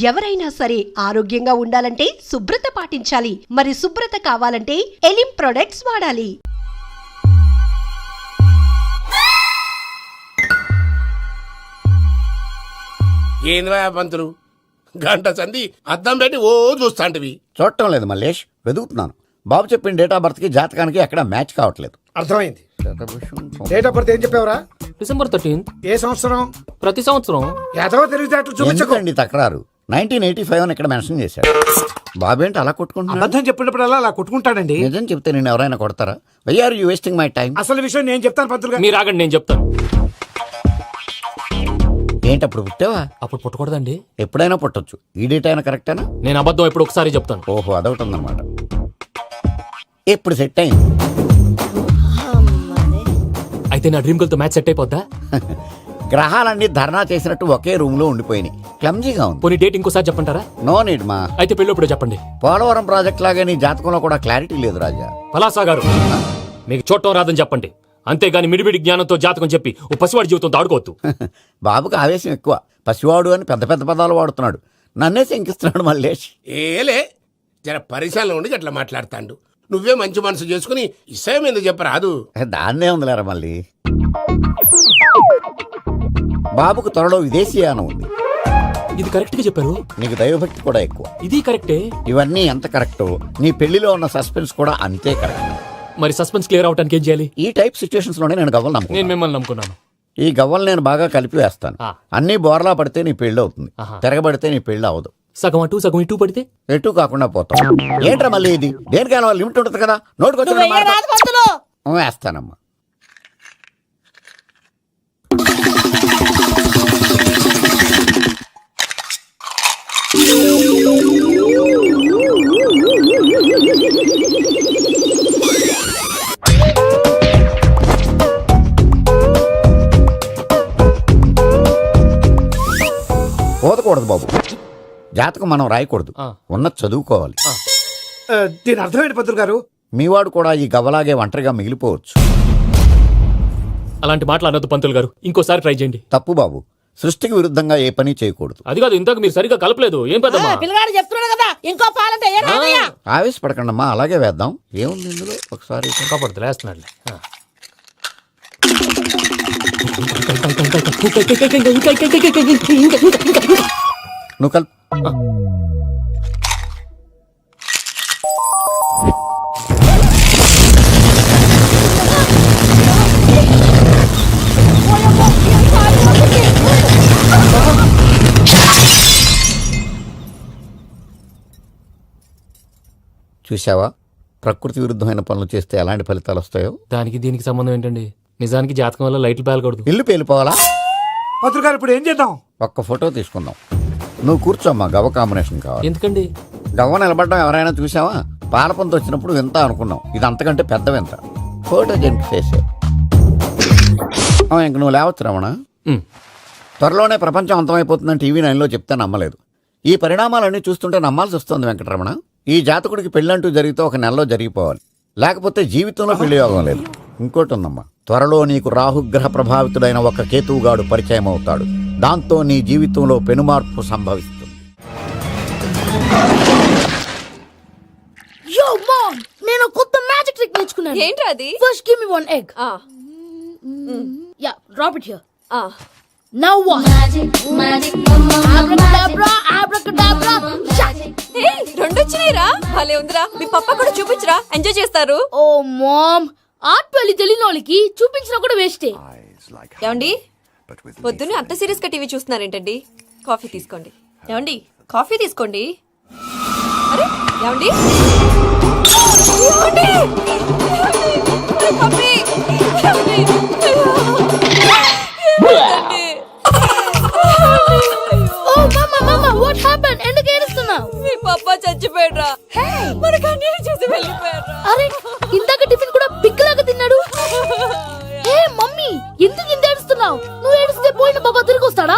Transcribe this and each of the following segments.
ఎవరైనా సరే ఆరోగ్యంగా ఉండాలంటే శుభ్రత పాటించాలి. మరి శుభ్రత కావాలంటే ఎలిం ప్రొడక్ట్స్ వాడాలి. ఏంద్రా పంతులు, గంట సంధి అద్దం పెట్టి ఓ చూస్తాంటివి. చూడటం లేదు మల్లేష్, వెతుకుతున్నాను. బాబు చెప్పిన డేట్ ఆఫ్ బర్త్ కి జాతకానికి ఎక్కడ మ్యాచ్ కావట్లేదు. అర్థమైంది. డేట్ ఆఫ్ బర్త్ ఏం చెప్పావురా? December 13th. ఏ సంవత్సరం? ప్రతి సంవత్సరం. ఏదో తెలివితేటలు చూపించకండి. తక్రారు 1985 అని ఇక్కడ మెన్షన్ చేశాడు. బాబు ఏంటి అలా కొట్టుకుంటున్నాడు? అబద్ధం చెప్పినప్పుడు అలా కొట్టుకుంటాడండి. నిజం చెప్తే నేను ఎవరైనా కొడతారా? Why are you wasting my time? అసలు విషయం నేను చెప్తాను పంతులు గారు. మీరు ఆగండి, నేను చెప్తాను. ఏంటి అప్పుడు పుట్టావా? అప్పుడు పుట్టకూడదండి. ఎప్పుడైనా పుట్టొచ్చు. ఈ డేట్ అయినా కరెక్టేనా? నేను అబద్ధం ఎప్పుడు ఒకసారి చెప్తాను. ఓహో, అదొకటి ఉందన్నమాట. ఎప్పుడు సెట్ అయింది? అయితే నా డ్రీమ్ గర్ల్ తో మ్యాచ్ సెట్ అయిపోద్దా? గ్రహాలన్నీ ధర్నా చేసినట్టు ఒకే రూమ్ లో ఉండిపోయినాయి. క్లమ్జీగా ఉంది. పోనీ డేట్ ఇంకోసారి చెప్పంటారా? నో నీడ్ మా. అయితే పెళ్ళప్పుడు చెప్పండి. పోలవరం ప్రాజెక్ట్ లాగా నీ జాతకంలో కూడా క్లారిటీ లేదు రాజా. పలాసా గారు, మీకు చూడటం రాదని చెప్పండి. అంతేగాని మిడిమిడి జ్ఞానంతో జాతకం చెప్పి ఓ పసివాడి జీవితంతో ఆడుకోవద్దు. బాబుకి ఆవేశం ఎక్కువ. పసివాడు అని పెద్ద పెద్ద పదాలు వాడుతున్నాడు. నన్నే శంకిస్తున్నాడు మల్లేష్. ఏలే, జర పరిశీలన ఉండి అట్లా మాట్లాడతాండు. నువ్వే మంచి మనసు చేసుకుని ఇసేం ఎందుకు చెప్పరాదు? దాన్నే ఉందిలేరా మళ్ళీ. బాబుకు త్వరలో విదేశీయానం ఉంది. ఇది కరెక్ట్ గా చెప్పారు. నీకు దైవభక్తి కూడా ఎక్కువ. ఇది కరెక్టే. ఇవన్నీ ఎంత కరెక్టో నీ పెళ్లిలో ఉన్న సస్పెన్స్ కూడా అంతే కరెక్ట్. మరి సస్పెన్స్ క్లియర్ అవడానికి ఏం చేయాలి? ఈ టైప్ సిచ్యువేషన్స్ లోనే నేను గవ్వలు నమ్ముకున్నాను. నేను మిమ్మల్ని నమ్ముకున్నాను. ఈ గవ్వలు నేను బాగా కలిపి వేస్తాను. అన్ని బోర్లా పడితే నీ పెళ్లి అవుతుంది. తిరగబడితే నీ పెళ్లి అవదు. సగం అటు సగం ఇటు పడితే ఎటు కాకుండా పోతాం. ఏంట్రా మళ్ళీ ఇది? దేనికైనా లిమిట్ ఉంటుంది కదా. నోటుకొచ్చి వేస్తానమ్మా. పోదకూడదు బాబు. జాతకం మనం రాయకూడదు, ఉన్నది చదువుకోవాలి. దీని అర్థమైంది పంతులు గారు. మీవాడు కూడా ఈ గవ్వలాగే ఒంటరిగా మిగిలిపోవచ్చు. అలాంటి మాటలు అనొద్దు పంతులు గారు. ఇంకోసారి ట్రై చేయండి. తప్పు బాబు. సృష్టికి విరుద్ధంగా ఏ పని చేయకూడదు. అది కాదు, ఇంతకు మీరు సరిగ్గా కలపలేదు. ఏం పెద్దమ్మా? పిల్లగాడు చెప్తున్నాడు కదా, ఇంకో పాలంటే ఆవేశపడకండమ్మా, అలాగే వేద్దాం. ఏముంది ఇందులో? ఒకసారి ఇంకా పడుతుంది, వేస్తున్నాడులే. నువ్వు కల్. చూసావా, ప్రకృతి విరుద్ధమైన పనులు చేస్తే ఎలాంటి ఫలితాలు వస్తాయో. దానికి దీనికి సంబంధం ఏంటండి? నిజానికి జాతకం వల్ల లైట్లు పేలకూడదు. ఇల్లు పేలిపోవాలా? పంతులు గారు ఇప్పుడు ఏం చేద్దాం? ఒక్క ఫోటో తీసుకుందాం. నువ్వు కూర్చోమ్మా, గవ్వ కాంబినేషన్ కావాలి. ఎందుకండి? గవ్వ నిలబడడం ఎవరైనా చూసావా? పాలపంతో వచ్చినప్పుడు వింత అనుకున్నాం, ఇది అంతకంటే పెద్ద వింత. ఫోటో జెనిక్ చేసే ఇంక నువ్వు లేవచ్చు రమణ. త్వరలోనే ప్రపంచం అంతమైపోతుందని టీవీ 9లో చెప్తే నమ్మలేదు. ఈ పరిణామాలన్నీ చూస్తుంటే నమ్మాల్సి వస్తుంది వెంకటరమణ. ఈ జాతకుడికి పెళ్ళంటూ జరిగితే ఒక నెలలో జరిగిపోవాలి, లేకపోతే జీవితంలో పెళ్లి యోగం లేదు. ఇంకోటి ఉందమ్మా, త్వరలో నీకు రాహుగ్రహ ప్రభావితుడైన ఒక కేతువుగాడు పరిచయం అవుతాడు. దాంతో నీ జీవితంలో పెనుమార్పు సంభవిస్తుంది. యో మామ్, నేను కొత్త మ్యాజిక్ ట్రిక్ నేర్చుకున్నాను. ఏంట్రా అది? First give me one egg. Yeah, drop it here. Now what? Abracadabra, abracadabra. Hey, రెండు వచ్చినాయిరా. భలే ఉందిరా. మీ పప్ప కూడా చూపించరా, ఎంజాయ్ చేస్తారు. ఓ మామ్, ఆర్ట్ పెళ్లి తెలియని వాళ్ళకి చూపించినా కూడా వేస్టే. ఏమండి, పొద్దున్నే అంత సీరియస్ గా టీవీ చూస్తున్నారేంటండి? కాఫీ తీసుకోండి. ఏమండి, కాఫీ తీసుకోండి. అరే ఏమండి, ఎందుకు ఏడుస్తున్నావు? మీ పప్ప చచ్చిపోయాడ్రా. మనకు అన్యాయం చేసి వెళ్ళిపోయాడ్రా. అరే, ఇందాక టిఫిన్ కూడా పిక్కలాగా తిన్నాడు. ఏ మమ్మీ, ఎందుకు ఇంత ఏడుస్తున్నావు? నువ్వు ఏడిస్తే పోయిన బాబా తిరిగి వస్తాడా?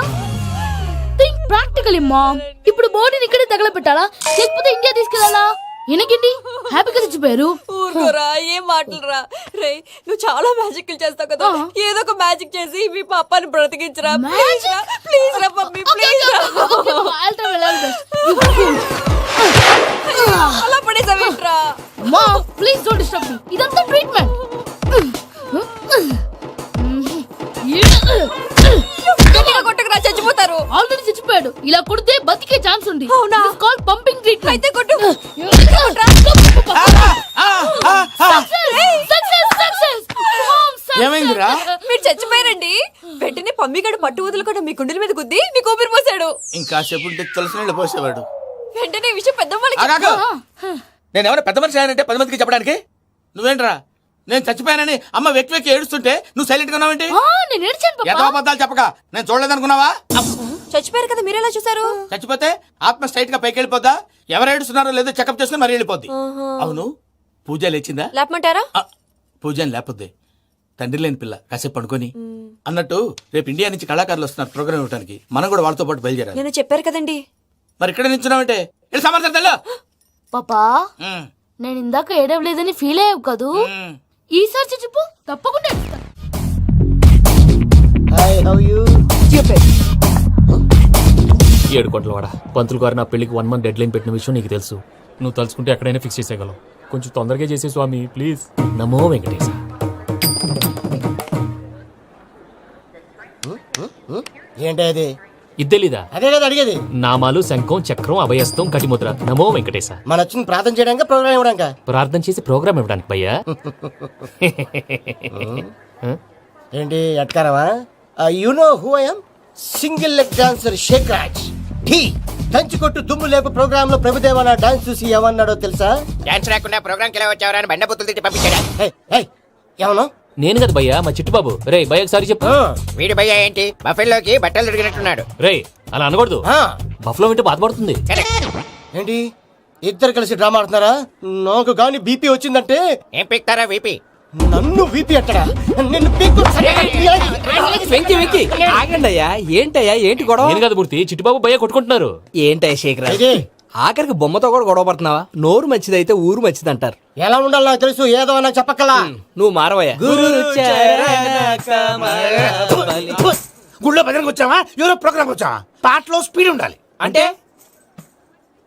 Think practically mom. ఇప్పుడు బాడీని ఇక్కడే తగలబెట్టాలా, లేకపోతే ఇండియా తీసుకెళ్లాలా? ఈయనకేంటి హ్యాపీగా చచ్చిపోయారు. ఊరుకోరా, ఏం మాటలురా. రే, నువ్వు చాలా మ్యాజిక్లు చేస్తావు కదా, ఏదో ఒక మ్యాజిక్ చేసి మీ పాపాని బ్రతికించరా. ప్లీజ్ రా, ప్లీజ్ రా మమ్మీ, ప్లీజ్ రా. అలా పడేసావేంట్రా? మా ప్లీజ్ డోంట్ డిస్టర్బ్ మీ. ఇదంతా ట్రీట్మెంట్. గట్టిగా కొట్టకురా, చచ్చిపోతారు. ఆల్రెడీ చచ్చిపోయాడు. ఇలా కొడితే బతికే ఛాన్స్ ఉంది. అవునా? Call pumping treatment. అయితే కొట్టు. ఏమైందిరా? మీరు చచ్చిపోయారండి. వెంటనే పమ్మిగాడు పట్టు వదులుకుండా మీ గుండెల మీద గుద్ది మీకు ఊపిరి పోసాడు. ఇంకాసేపు ఉంటే తులసి నీళ్ళు పోసేవాడు. వెంటనే ఈ విషయం పెద్దవాళ్ళకి ఆగాగు. నేను ఎవరైనా పెద్ద మనిషి ఆయనంటే 10 మందికి చెప్పడానికి. నువ్వేంట్రా నేను చచ్చిపోయానని అమ్మ వెక్కి వెక్కి ఏడుస్తుంటే నువ్వు సైలెంట్ గా ఉన్నావేంటి? నేను ఏడ్చాను పాపా. ఎంతో అబద్ధాలు చెప్పక నేను చూడలేదనుకున్నావా? చచ్చిపోయారు కదా, మీరెలా చూసారు? చచ్చిపోతే ఆత్మ స్ట్రైట్ గా పైకి వెళ్ళిపోద్దా? ఎవరు ఏడుస్తున్నారో లేదో చెకప్ చేసుకుని మరీ వెళ్ళిపోద్ది. అవును, పూజ లేచిందా? లేపమంటారా? పూజ అని లేకపోద్ది. తండ్రి లేని పిల్ల కాసేపు పడుకొని అన్నట్టు రేపు ఇండియా నుంచి కళాకారులు వస్తున్నారు ప్రోగ్రామ్ ఇవ్వడానికి. మనం కూడా వాళ్ళతో పాటు బయలుదేరాలి. నేను చెప్పారు కదండి. మరి ఇక్కడ నిల్చున్నావంటే వెళ్ళి సమర్థత. పాపా నేను ఇందాక ఏడవలేదని ఫీల్ అయ్యావు కదూ. ఈసారి చచ్చిపో, తప్పకుండా ఏడుస్తా. ఏడు కోట్ల వాడ పంతులు గారు నా పెళ్లికి 1 month డెడ్ లైన్ పెట్టిన విషయం నీకు తెలుసు. నువ్వు తలుచుకుంటే ఎక్కడైనా ఫిక్స్ చేసేయగలవు. కొంచెం తొందరగా చేసే స్వామి ప్లీజ్. నమో వెంకటేశ. ఏంటి అది? ఇది తెలీదా? అదే కదా అడిగేది. నామాలు శంఖం చక్రం అభయస్తం కటిముద్ర. నమో వెంకటేశ. మన వచ్చింది ప్రార్థన చేయడానికి, ప్రోగ్రామ్ ఇవ్వడానిక? ప్రార్థన చేసి ప్రోగ్రామ్ ఇవ్వడానికి భయ్యా. ఏంటి ఎట్కారమా? You know who I am? Single leg dancer Shaik Raj. Dhee దంచుకొట్టు దుమ్ము లేపు ప్రోగ్రామ్ లో ప్రభుదేవ నా డాన్స్ చూసి ఏమన్నాడో తెలుసా? డాన్స్ రాకుండా ప్రోగ్రామ్ కి వచ్చావరా అని బండ బుద్ధులు తిట్టి పంపించాడా? ఏమన్నా? నేను కదా భయ్యా, మా చిట్టుబాబు. రే భయ్య ఒకసారి చెప్పు. వీడి భయ్య ఏంటి బఫెల్లోకి బట్టలు తిరిగినట్టున్నాడు. రే అలా అనకూడదు. బఫ్లో వింటే బాధపడుతుంది. ఏంటి ఇద్దరు కలిసి డ్రామా ఆడుతున్నారా? నాకు గాని బీపీ వచ్చిందంటే ఏం పిక్తారా వీపీ? నన్ను బీపీ అట్టడా? నిన్ను పీక్కు. వెంకి వెంకి ఆగండి అయ్యా. ఏంటయ్యా ఏంటి గొడవ? నేను కదా మూర్తి, చిట్టుబాబు భయ్య కొట్టుకుంటున్నారు. ఏంటయ్యా శేఖర్, ఆఖరికి బొమ్మతో కూడా గొడవ పడుతున్నావా? నోరు మంచిదైతే ఊరు మంచిది అంటారు. ఎలా ఉండాలి నాకు తెలుసు, ఏదో నాకు చెప్పక్కలా. నువ్వు మారవయ్యా. గుళ్ళో భజనకు వచ్చావా? ఎవరో ప్రోగ్రామ్ వచ్చావా? పాటలో స్పీడ్ ఉండాలి. అంటే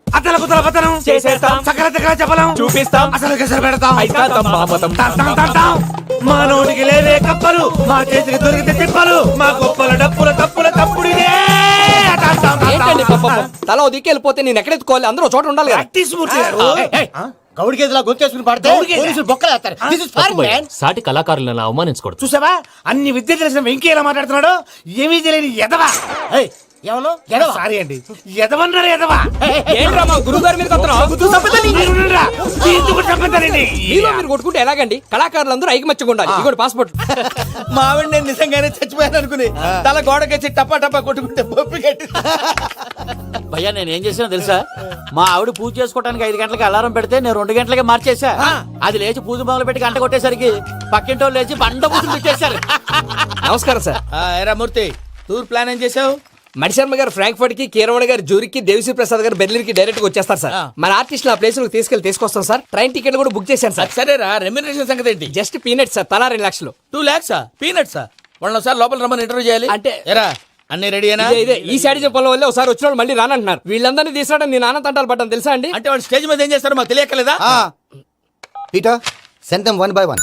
అతల కుతల పతనం చేసేస్తాం, సకల దగ్గర చెప్పలేం, చూపిస్తాం, అసలు గెసరు పెడతాం, అయితాం, బాపతం. తాం. మా నోటికి లేవే కప్పలు, మా చేతికి దొరికితే తిప్పలు, మా గొప్పల డప్పుల తప్పుల తప్పుడిదే. ఏంటండి పాపం? తల ఓ దిక్కు వెళ్ళిపోతే నేను ఎక్కడెత్తుకోవాలి? అందరూ ఒక చోట ఉండాలి కదా. ప్రాక్టీస్ మూర్తి గారు. గౌడికేదిలా గొంతేసుకుని పాడితే పోలీసులు బొక్కలు వేస్తారు. This is foreign, man. సాటి కళాకారులను అలా అవమానించకూడదు. చూసావా అన్ని విద్య తెలిసిన వెంకీ ఎలా మాట్లాడుతున్నాడు? ఏమీ తెలియని ఎదవా. ఏమన్నా సారీ అండి, ఎదవన్నారు ఎదవా. ఏంట్రా మా గురువు గారి మీద కొడుతున్నావు? మీరుండురా. ఎందుకు చంపుతారండి? మీలో మీరు కొట్టుకుంటే ఎలాగండి? కళాకారులందరూ ఐకమత్యంగా ఉండాలి. ఇదిగోటి పాస్పోర్ట్. మా ఆవిడ నేను నిజంగానే చచ్చిపోయాను అనుకుని తల గోడకేసి టపా టపా కొట్టుకుంటే బొప్పి కట్టి. భయ్యా నేను ఏం చేసినా తెలుసా? మా ఆవిడ పూజ చేసుకోవడానికి 5 గంటలకి అలారం పెడితే నేను 2 గంటలకి మార్చేసా. అది లేచి పూజ మొదలు పెట్టి గంట కొట్టేసరికి పక్కింటి వాళ్ళు లేచి బండ పూజలు పెట్టేశారు. నమస్కారం సార్. ఏరా మూర్తి, టూర్ ప్లాన్ ఏం చేసావు? మణిశర్మ గారు ఫ్రాంక్ఫర్ట్ కి, కీరవాణి గారు జూరికి, దేవిశ్రీ ప్రసాద్ గారు బెర్లిన్ కి డైరెక్ట్ గా వచ్చేస్తారు సార్. మన ఆర్టిస్ట్ ఆ ప్లేస్ తీసుకొస్తాం సార్. ట్రైన్ టికెట్ కూడా బుక్ చేశాను సార్. సరేరా, రెమ్యూనరేషన్ సంగతి ఏంటి? జస్ట్ పీనట్స్ సార్, తలా 2 లక్షలు. 2 lakhs పీనట్సా? వాళ్ళని ఒకసారి లోపల రమ్మని ఇంటర్వ్యూ చేయాలి. అంటే ఎరా అన్ని రెడీ అయినా? ఇదే ఈ సైడ్ చెప్పడం వల్ల ఒకసారి వచ్చిన వాళ్ళు మళ్ళీ రానంటున్నారు. వీళ్ళందరినీ తీసుకురావడం నేను ఆనంద తంటాలు పడ్డాను తెలుసా అండి. అంటే వాళ్ళు స్టేజ్ మీద ఏం చేస్తారో మాకు తెలియక్కలేదా? Peter send them 1 by 1.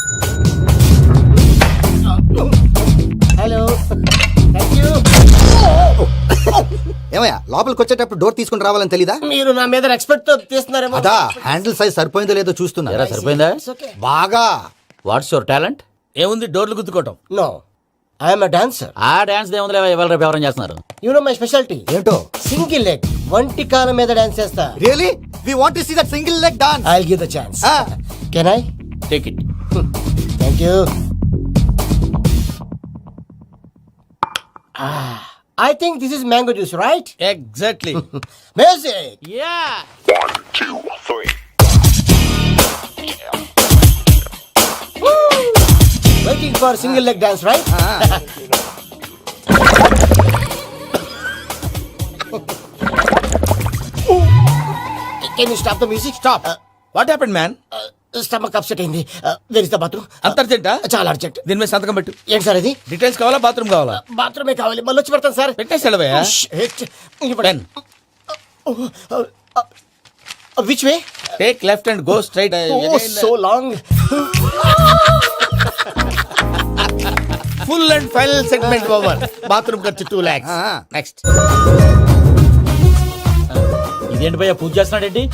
Hello thank you. ఏమయ్యా లోపలికి వచ్చేటప్పుడు డోర్ తీసుకుని రావాలని తెలీదా? మీరు నా మీద ఎక్స్పెక్ట్ తో తీస్తున్నారేమో. అదా హ్యాండిల్ సైజ్ సరిపోయిందో లేదో చూస్తున్నా. ఎరా సరిపోయిందా? బాగా. What's your talent? ఏముంది డోర్లు గుద్దుకోవటం. No I am a dancer. ఆ డాన్స్ దేవుందిలే, ఇవాళ రేపు ఎవరైనా చేస్తున్నారు. యు నో మై స్పెషాలిటీ ఏంటో? సింగిల్ లెగ్, వంటి కాలం మీద డాన్స్ చేస్తా. Really we want to see that single leg dance. I will give the chance. Can I take it. Thank you. I think this is mango juice, right? Exactly. Music. Yeah. 1, 2, 3. Waiting for single leg dance, right? Can you stop the music? Stop. What happened man? Stomach upset అయింది. Where is the bathroom? అంత అర్జెంటా? చాలా urgent. దీని మీద సంతకం పెట్టు. ఏంటి sir ఇది? డీటెయిల్స్ కావాలా బాత్రూమ్ కావాలా? బాత్రూమే కావాలి, మళ్ళీ వచ్చి పెడతాను సార్. పెట్టేసి వెళ్ళవయ్యా. Pen which way? Take left and go straight. So long. Full and final segment over. Bathroom ఖర్చు 2 lakhs. నెక్స్ట్. ఇదేంటి భయ్యా పూజ చేస్తున్నాడేంటి?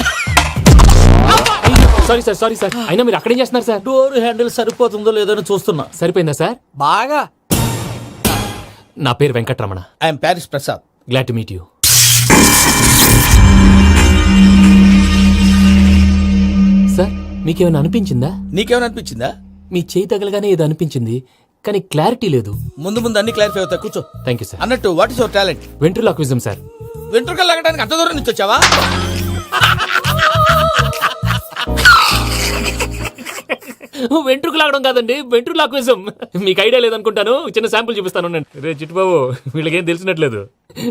సారీ సార్ అయినా మీరు అక్కడేం చేస్తున్నారు సార్? డోర్ హ్యాండిల్ సరిపోతుందో లేదో అని చూస్తున్నా. సరిపోయిందా సార్? బాగా. నా పేరు Venkatramana. I'm Paris Prasad. Glad to meet you. Sir మీకేమైనా అనిపించిందా? నీకేమైనా అనిపించిందా? మీ చేయి తగలగానే ఏదో అనిపించింది కానీ క్లారిటీ లేదు. ముందు ముందు అన్ని క్లారిఫై అవుతాయి, కూర్చో. Thank you sir. అన్నట్టు what is your talent? Ventriloquism sir. వెంట్రుకలు లాగడానికి అంత దూరం నుంచి వచ్చావా? వెంట్రుకు లాగడం కాదండి, వెంట్రులాక్విజం. మీకు ఐడియా లేదనుకుంటాను, చిన్న శాంపుల్ చూపిస్తాను. రే చిట్టుబాబు, వీళ్ళకేం తెలిసినట్లేదు.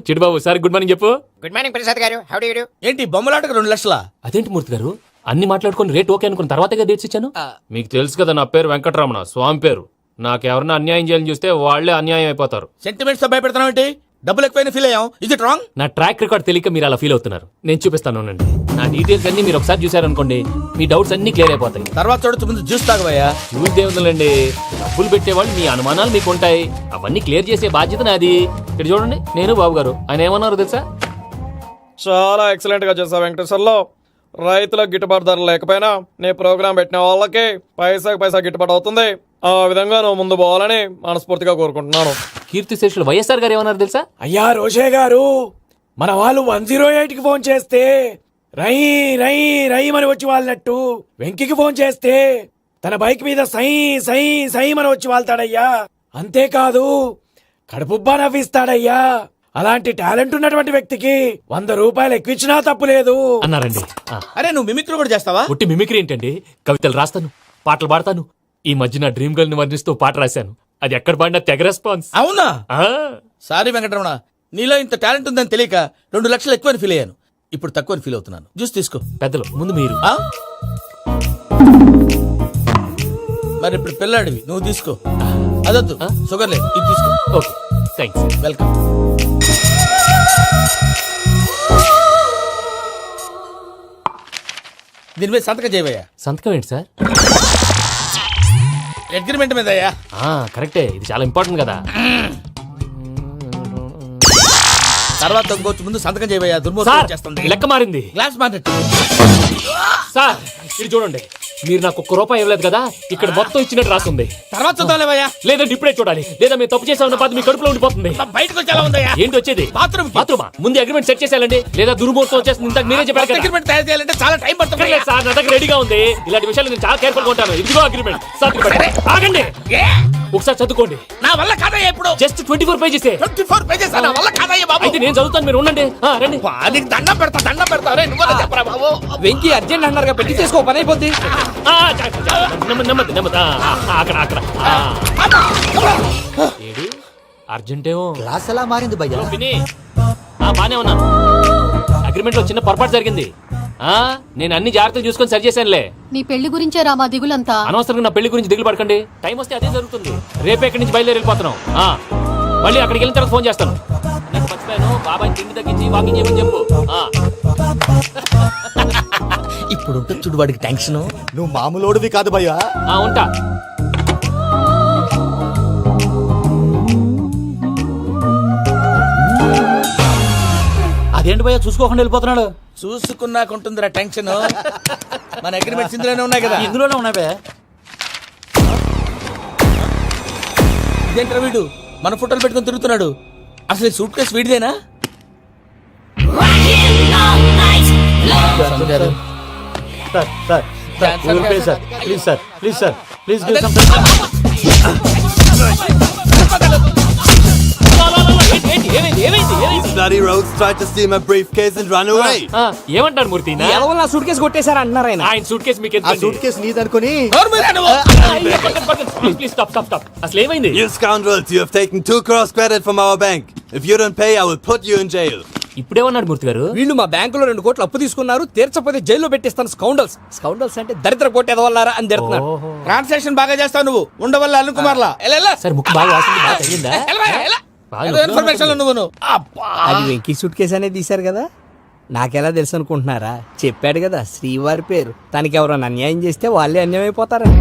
చిట్టుబాబు సార్ గుడ్ మార్నింగ్ చెప్పు. Good morning Prasad garu. How do you do? ఏంటి బొమ్మలాటకు 2 లక్షలా? అదేంటి మూర్తి గారు, అన్ని మాట్లాడుకుని రేట్ ఓకే అనుకున్న తర్వాతగా డేట్స్ ఇచ్చాను. మీకు తెలుసు కదా నా పేరు వెంకటరమణ, స్వామి పేరు. నాకెవరన్నా అన్యాయం చేయాలని చూస్తే వాళ్లే అన్యాయం అయిపోతారు. సెంటిమెంట్స్ తో భయపెడతావు ఏంటి? డబ్బులు ఎక్కువైనా ఫీల్ అయ్యాం. Is it wrong? నా ట్రాక్ రికార్డ్ తెలియక మీరు అలా ఫీల్ అవుతున్నారు. నేను చూపిస్తాను ఉండండి. నా డీటెయిల్స్ అన్ని మీరు ఒకసారి చూసారనుకోండి, మీ డౌట్స్ అన్ని క్లియర్ అయిపోతాయి. తర్వాత చూడొచ్చు, ముందు జ్యూస్ తాగబోయా. చూస్తే ఉందండి, డబ్బులు పెట్టేవాళ్ళు మీ అనుమానాలు మీకు ఉంటాయి, అవన్నీ క్లియర్ చేసే బాధ్యత నాది. ఇక్కడ చూడండి, నేను బాబు గారు. ఆయన ఏమన్నారు తెలుసా? చాలా ఎక్సలెంట్ గా చేసావు వెంకటేశ్వర్లో. రైతులకు గిట్టుబాటు ధర లేకపోయినా నీ ప్రోగ్రాం పెట్టిన వాళ్ళకి పైసాకి పైసా గిట్టుబాటు అవుతుంది. ఆ విధంగా నువ్వు ముందు పోవాలని మనస్ఫూర్తిగా కోరుకుంటున్నాను. కీర్తి శేషులు వైఎస్ఆర్ గారు ఏమన్నారు తెలుసా? అయ్యా రోషే గారు, మన వాళ్ళు 108కి ఫోన్ చేస్తే రై రై రై అని వచ్చి వాళ్ళనట్టు, వెంకికి ఫోన్ చేస్తే తన బైక్ మీద సై సై సై అని వచ్చి వాళ్తాడయ్యా. అంతేకాదు కడుపుబ్బా నవ్విస్తాడయ్యా. అలాంటి టాలెంట్ ఉన్నటువంటి వ్యక్తికి 100 రూపాయలు ఎక్కువిచ్చినా తప్పు లేదు అన్నారండి. అరే నువ్వు మిమిక్రీ కూడా చేస్తావా? పుట్టి మిమిక్రీ ఏంటండి, కవితలు రాస్తాను, పాటలు పాడతాను. ఈ మధ్య నా డ్రీమ్ గర్ల్ ని వర్ణిస్తూ పాట రాశాను, అది ఎక్కడ పాడినా తెగ రెస్పాన్స్. అవునా? సారీ వెంకటరమణ, నీలో ఇంత టాలెంట్ ఉందని తెలియక 2 లక్షలు ఎక్కువని ఫీల్ అయ్యాను. ఇప్పుడు తక్కువని ఫీల్ అవుతున్నాను. జ్యూస్ తీసుకో. పెద్దలు ముందు మీరు. మరి ఇప్పుడు పిల్లాడివి, నువ్వు తీసుకో. అదొద్దు, షుగర్ లేదు, ఇది తీసుకో. Okay thanks. వెల్కమ్. దీని మీద సంతకం చేయవయ్యా. సంతకం ఏంటి సార్? అగ్రిమెంట్ మీద అయ్యా. కరెక్టే, ఇది చాలా ఇంపార్టెంట్ కదా. తర్వాత ఇంకొచ్చు, ముందు సంతకం చేయవయ్యా. దుర్మోహం చేస్తుంది. లెక్క మారింది. Glass market. సార్ ఇది చూడండి, మీరు నాకు 1 రూపాయి ఇవ్వలేదు కదా, ఇక్కడ మొత్తం ఇచ్చినట్టు రాస్తుంది. తర్వాత చూద్దాంలేవయ్యా. లేదంటే ఇప్పుడే చూడాలి, లేదా మీరు తప్పు చేసామన్న బాధ మీ కడుపులో ఉండిపోతుంది. బయటకు వచ్చేలా ఉందయ్యా. ఏంటి వచ్చేది? బాత్రూమా? ముందు అగ్రిమెంట్ సెట్ చేసేయాలండి, లేదా దుర్మూర్తం వచ్చేస్తుంది. ఇంతకు మీరే చెప్పారు కదా. అగ్రిమెంట్ తయారు చేయాలంటే చాలా టైం పడుతుంది సార్. నా దగ్గర రెడీగా ఉంది. ఇలాంటి విషయాలు నేను చాలా కేర్ఫుల్ గా ఉంటాను. ఇదిగో అగ్రిమెంట్. ఆగండి, ఒకసారి చదువుకోండి. నా వల్ల కాదయ్యా. ఇప్పుడు జస్ట్ 24 పేజెస్. 24 పేజెస్ నా వల్ల కాదయ్యా బాబు. అయితే నేను చదువుతాను, మీరు ఉండండి. రండి. నీకు దండం పెడతా. రే నువ్వు చెప్పరా బాబు. వెంకీ అర్జెంట్ అన్నారుగా, పెట్టి చేసుకో, పని అయిపోద్ది. నెమ్మది. అక్కడ ఏడు అర్జెంటేమో. క్లాస్ ఎలా మారింది భయ్యా? బానే ఉన్నాను. అగ్రిమెంట్ లో చిన్న పొరపాటు జరిగింది. నేను అన్ని జాగ్రత్తలు చూసుకొని సరి చేశానులే. నీ పెళ్లి గురించే రా మా దిగులంతా. అనవసరంగా నా పెళ్లి గురించి దిగులు పడకండి. టైం వస్తే అదే జరుగుతుంది. రేపే ఇక్కడి నుంచి బయలుదేరి వెళ్ళిపోతున్నాం. మళ్ళీ అక్కడికి వెళ్ళిన తర్వాత ఫోన్ చేస్తాను. నాకు మర్చిపోయాను, బాబాయ్ తిండి తగ్గించి వాకింగ్ చేయమని చెప్పు. ఇప్పుడు ఉంటుంది చూడు వాడికి టెన్షన్. నువ్వు మామూలోడివి కాదు భయ్యా. ఉంటా. అదేంటి భయ్యా చూసుకోకుండా వెళ్ళిపోతున్నాడు? చూసుకున్నాకుంటుందిరా టెన్షన్. మన అగ్రిమెంట్స్ ఇందులోనే ఉన్నాయి కదా. ఇందులోనే ఉన్నాయి భయ్యా. ఇదేంట్రా వీడు మన ఫోటోలు పెట్టుకొని తిరుగుతున్నాడు? అసలు సూట్ కేసు వీడిదేనా? ఏమంటారు మూర్తి? నా సూట్ కేసు కొట్టేశారు అంటున్నారు ఆయన. ఆయన సూట్ కేసు మీకు సూట్ కేసు నీదనుకుని. Please stop. అసలు ఏమైంది? You scoundrels, you have taken 2 crores credit from our bank. If you don't pay, I will put you in jail. ఇప్పుడేమన్నాడు మూర్తి గారు? వీళ్ళు మా బ్యాంకులో 2 కోట్లు అప్పు తీసుకున్నారు, తీర్చపోతే జైల్లో పెట్టిస్తాను. స్కౌండల్స్ స్కౌండల్స్ అంటే దరిద్ర కొట్టేదవల్లారా అని తిడుతున్నారు. ట్రాన్సాక్షన్ బాగా చేస్తావు నువ్వు, ఉండవల్ల అల్లు కుమార్లా. సార్ ముక్కు బాగా వాసింది, బాగా తగిలిందా? బాగా నొప్పిగా ఇన్ఫర్మేషన్ ఉన్నట్టుంది. నువ్వు అది వెంకీ సూట్ కేసు అనేది తీశారు కదా, నాకెలా తెలుసు అనుకుంటున్నారా? చెప్పాడు కదా శ్రీవారి పేరు. తనకి ఎవరైనా అన్యాయం చేస్తే వాళ్ళే అన్యాయం అయిపోతారని.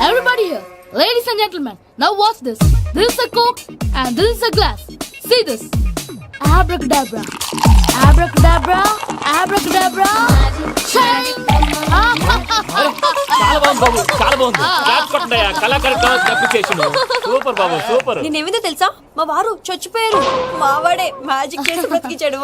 Everybody here, ladies and gentlemen, now watch this. This is a Coke and this is a glass. See this. Abracadabra. Abracadabra. Abracadabra. Shine. చాలా బాగుంది బాబు, చాలా బాగుంది. క్లాప్స్ కొట్టండి, కళాకారు అప్రిసియేషన్. సూపర్ బాబు, సూపర్. నేనేమిందో తెలుసా, మా వారు చచ్చిపోయారు, మావాడే మ్యాజిక్ చేసి బ్రతికించాడు.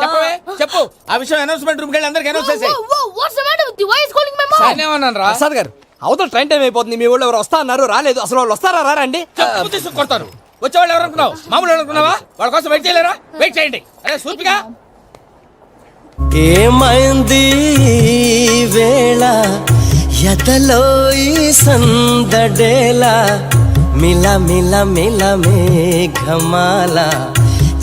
చెప్పు ఆ విషయం. అనౌన్స్మెంట్ రూమ్ కి వెళ్ళి అందరికి అనౌన్స్ చేసేయ్. Whoa, what's the matter with you? Why is calling my mom? నేనేమన్నాను రా? ప్రసాద్ గారు, అవతల ట్రైన్ టైం అయిపోతుంది. మీ వాళ్ళు ఎవరు వస్తా అన్నారు, రాలేదు. అసలు వాళ్ళు వస్తారా రారా అండి? చెప్పు తీసుకు కొడతారు. వచ్చేవాళ్ళు ఎవరు అనుకున్నావు? మామూలు అనుకున్నావా? వాళ్ళ కోసం వెయిట్ చేయలేరా? వెయిట్ చేయండి. అరే సూపిగా ఏమైంది వేళ ఎదలో ఈ సందడేల మిల మిల మిల మేఘమాల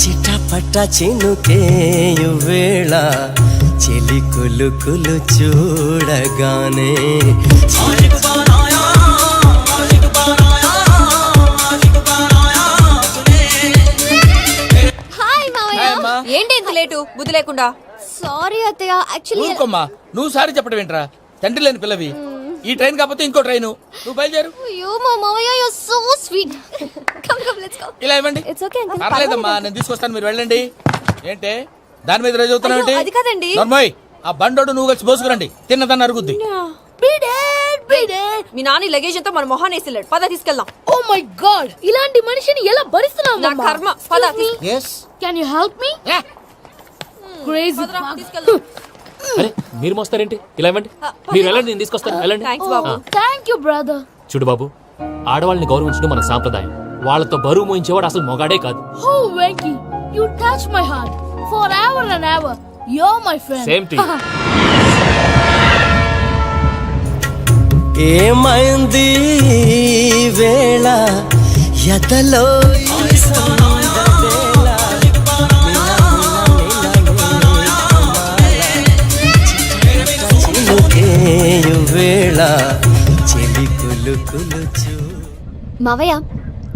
చిటపట చినుకేయు వేళ చెలి కులు కులు చూడగానే హాయ్ మావయ్య. ఏంటి ఇంత లేటు, బుద్ధి లేకుండా? సారీ అత్తయ్య, యాక్చువల్లీ ఊరుకోమ్మా. నువ్వు సారి చెప్పడం ఏంట్రా? తండ్రి లేని పిల్లవి. ఈ ట్రైన్ కాకపోతే ఇంకో ట్రైన్. నువ్వు బయలుదేరు. అయ్యో మా మావయ్య, you are so sweet. Come come let's go. ఇలా ఇవ్వండి. It's okay uncle. పర్లేదమ్మా, నేను తీసుకొస్తాను, మీరు వెళ్ళండి. ఏంటే దాని మీద రోజు అవుతున్నావు ఏంటి? అయ్యో, అది కాదండి. నర్మోయ్, ఆ బండోడు నువ్వు కలిసి పోసుకురండి. తిన్నదాన్ని అరుగుద్ది. మీ నాని లగేజ్ అంతా మన మొహాన్ వేసిల్లాడు. పద తీసుకెళ్దాం. Oh my God! ఇలాంటి మనిషిని ఎలా భరిస్తున్నావు? నా కర్మ. పద Can you help me? Crazy. తీసుకెళ్దాం. అరే మీరు మోస్తారేంటి? ఇలా ఇవ్వండి, మీరు వెళ్ళండి, నేను తీసుకొస్తాను. వెళ్ళండి. Thanks Babu. Thank you, brother. చూడు బాబు, ఆడవాళ్ళని గౌరవించడం మన సాంప్రదాయం. వాళ్ళతో బరువు మోయించేవాడు అసలు మొగాడే కాదు. Oh, Venky, you touch my heart forever and ever. You're my friend. Same to you. ఏమైంది వేళ ఎదలో ఈ సందడేల చినుకేయు వేళ చెలి కులు కులు చూ. మావయ్య,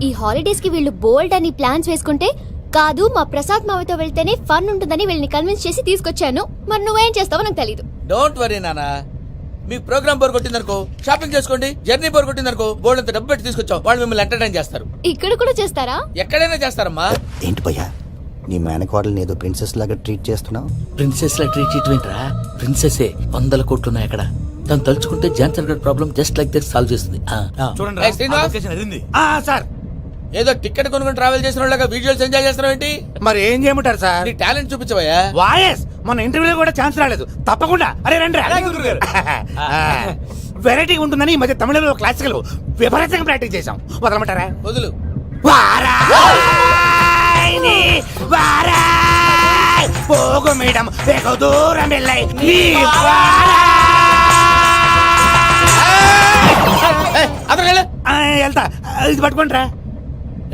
ఈ హాలిడేస్ కి వీళ్ళు బోల్డ్ అని ప్లాన్స్ వేసుకుంటే కాదు మా ప్రసాద్ మావయ్యతో వెళ్తేనే ఫన్ ఉంటుందని వీళ్ళని కన్విన్స్ చేసి తీసుకొచ్చాను. మరి నువ్వేం చేస్తావో నాకు తెలీదు. డోంట్ వరీ నానా. మీకు ప్రోగ్రామ్ బోర్ కొట్టిందనుకో షాపింగ్ చేసుకోండి. జర్నీ బోర్ కొట్టిందనుకో బోర్డు అంత డబ్బు పెట్టి తీసుకొచ్చాం. వాళ్ళు మిమ్మల్ని ఎంటర్టైన్ చేస్తారు. ఇక్కడ కూడా చేస్తారా? ఎక్కడైనా చేస్తారమ్మా. ఏంటి భయ్యా, నీ మేనకోడల్ని ఏదో ప్రిన్సెస్ లాగా ట్రీట్ చేస్తున్నావు? ప్రిన్సెస్ లా ట్రీట్ చేయటమేంట్రా? ప్రిన్సెస్ 100 కోట్లు ఉన్నాయి అక్కడ. తను తలుచుకుంటే జాన్సన్ గడ్ problem just like that solve చేస్తుంది. చూడండి సార్, ఏదో టికెట్ కొనుక్కొని ట్రావెల్ చేసిన వాళ్ళగా విజువల్స్ ఎంజాయ్ చేస్తున్నావు ఏంటి? మరి ఏం చేయమంటారు సార్? నీ టాలెంట్ చూపించవయ్యా. వాయస్ మన ఇంటర్వ్యూలో కూడా ఛాన్స్ రాలేదు. తప్పకుండా అరే రండి. వెరైటీ ఉంటుందని ఈ మధ్య తమిళంలో క్లాసికల్ విపరీతంగా ప్రాక్టీస్ చేశాం. వదలమంటారా? వదులు. పోగు మేడం వెగు దూరం వెళ్ళాయి. వెళ్తా, ఇది పట్టుకుంటారా?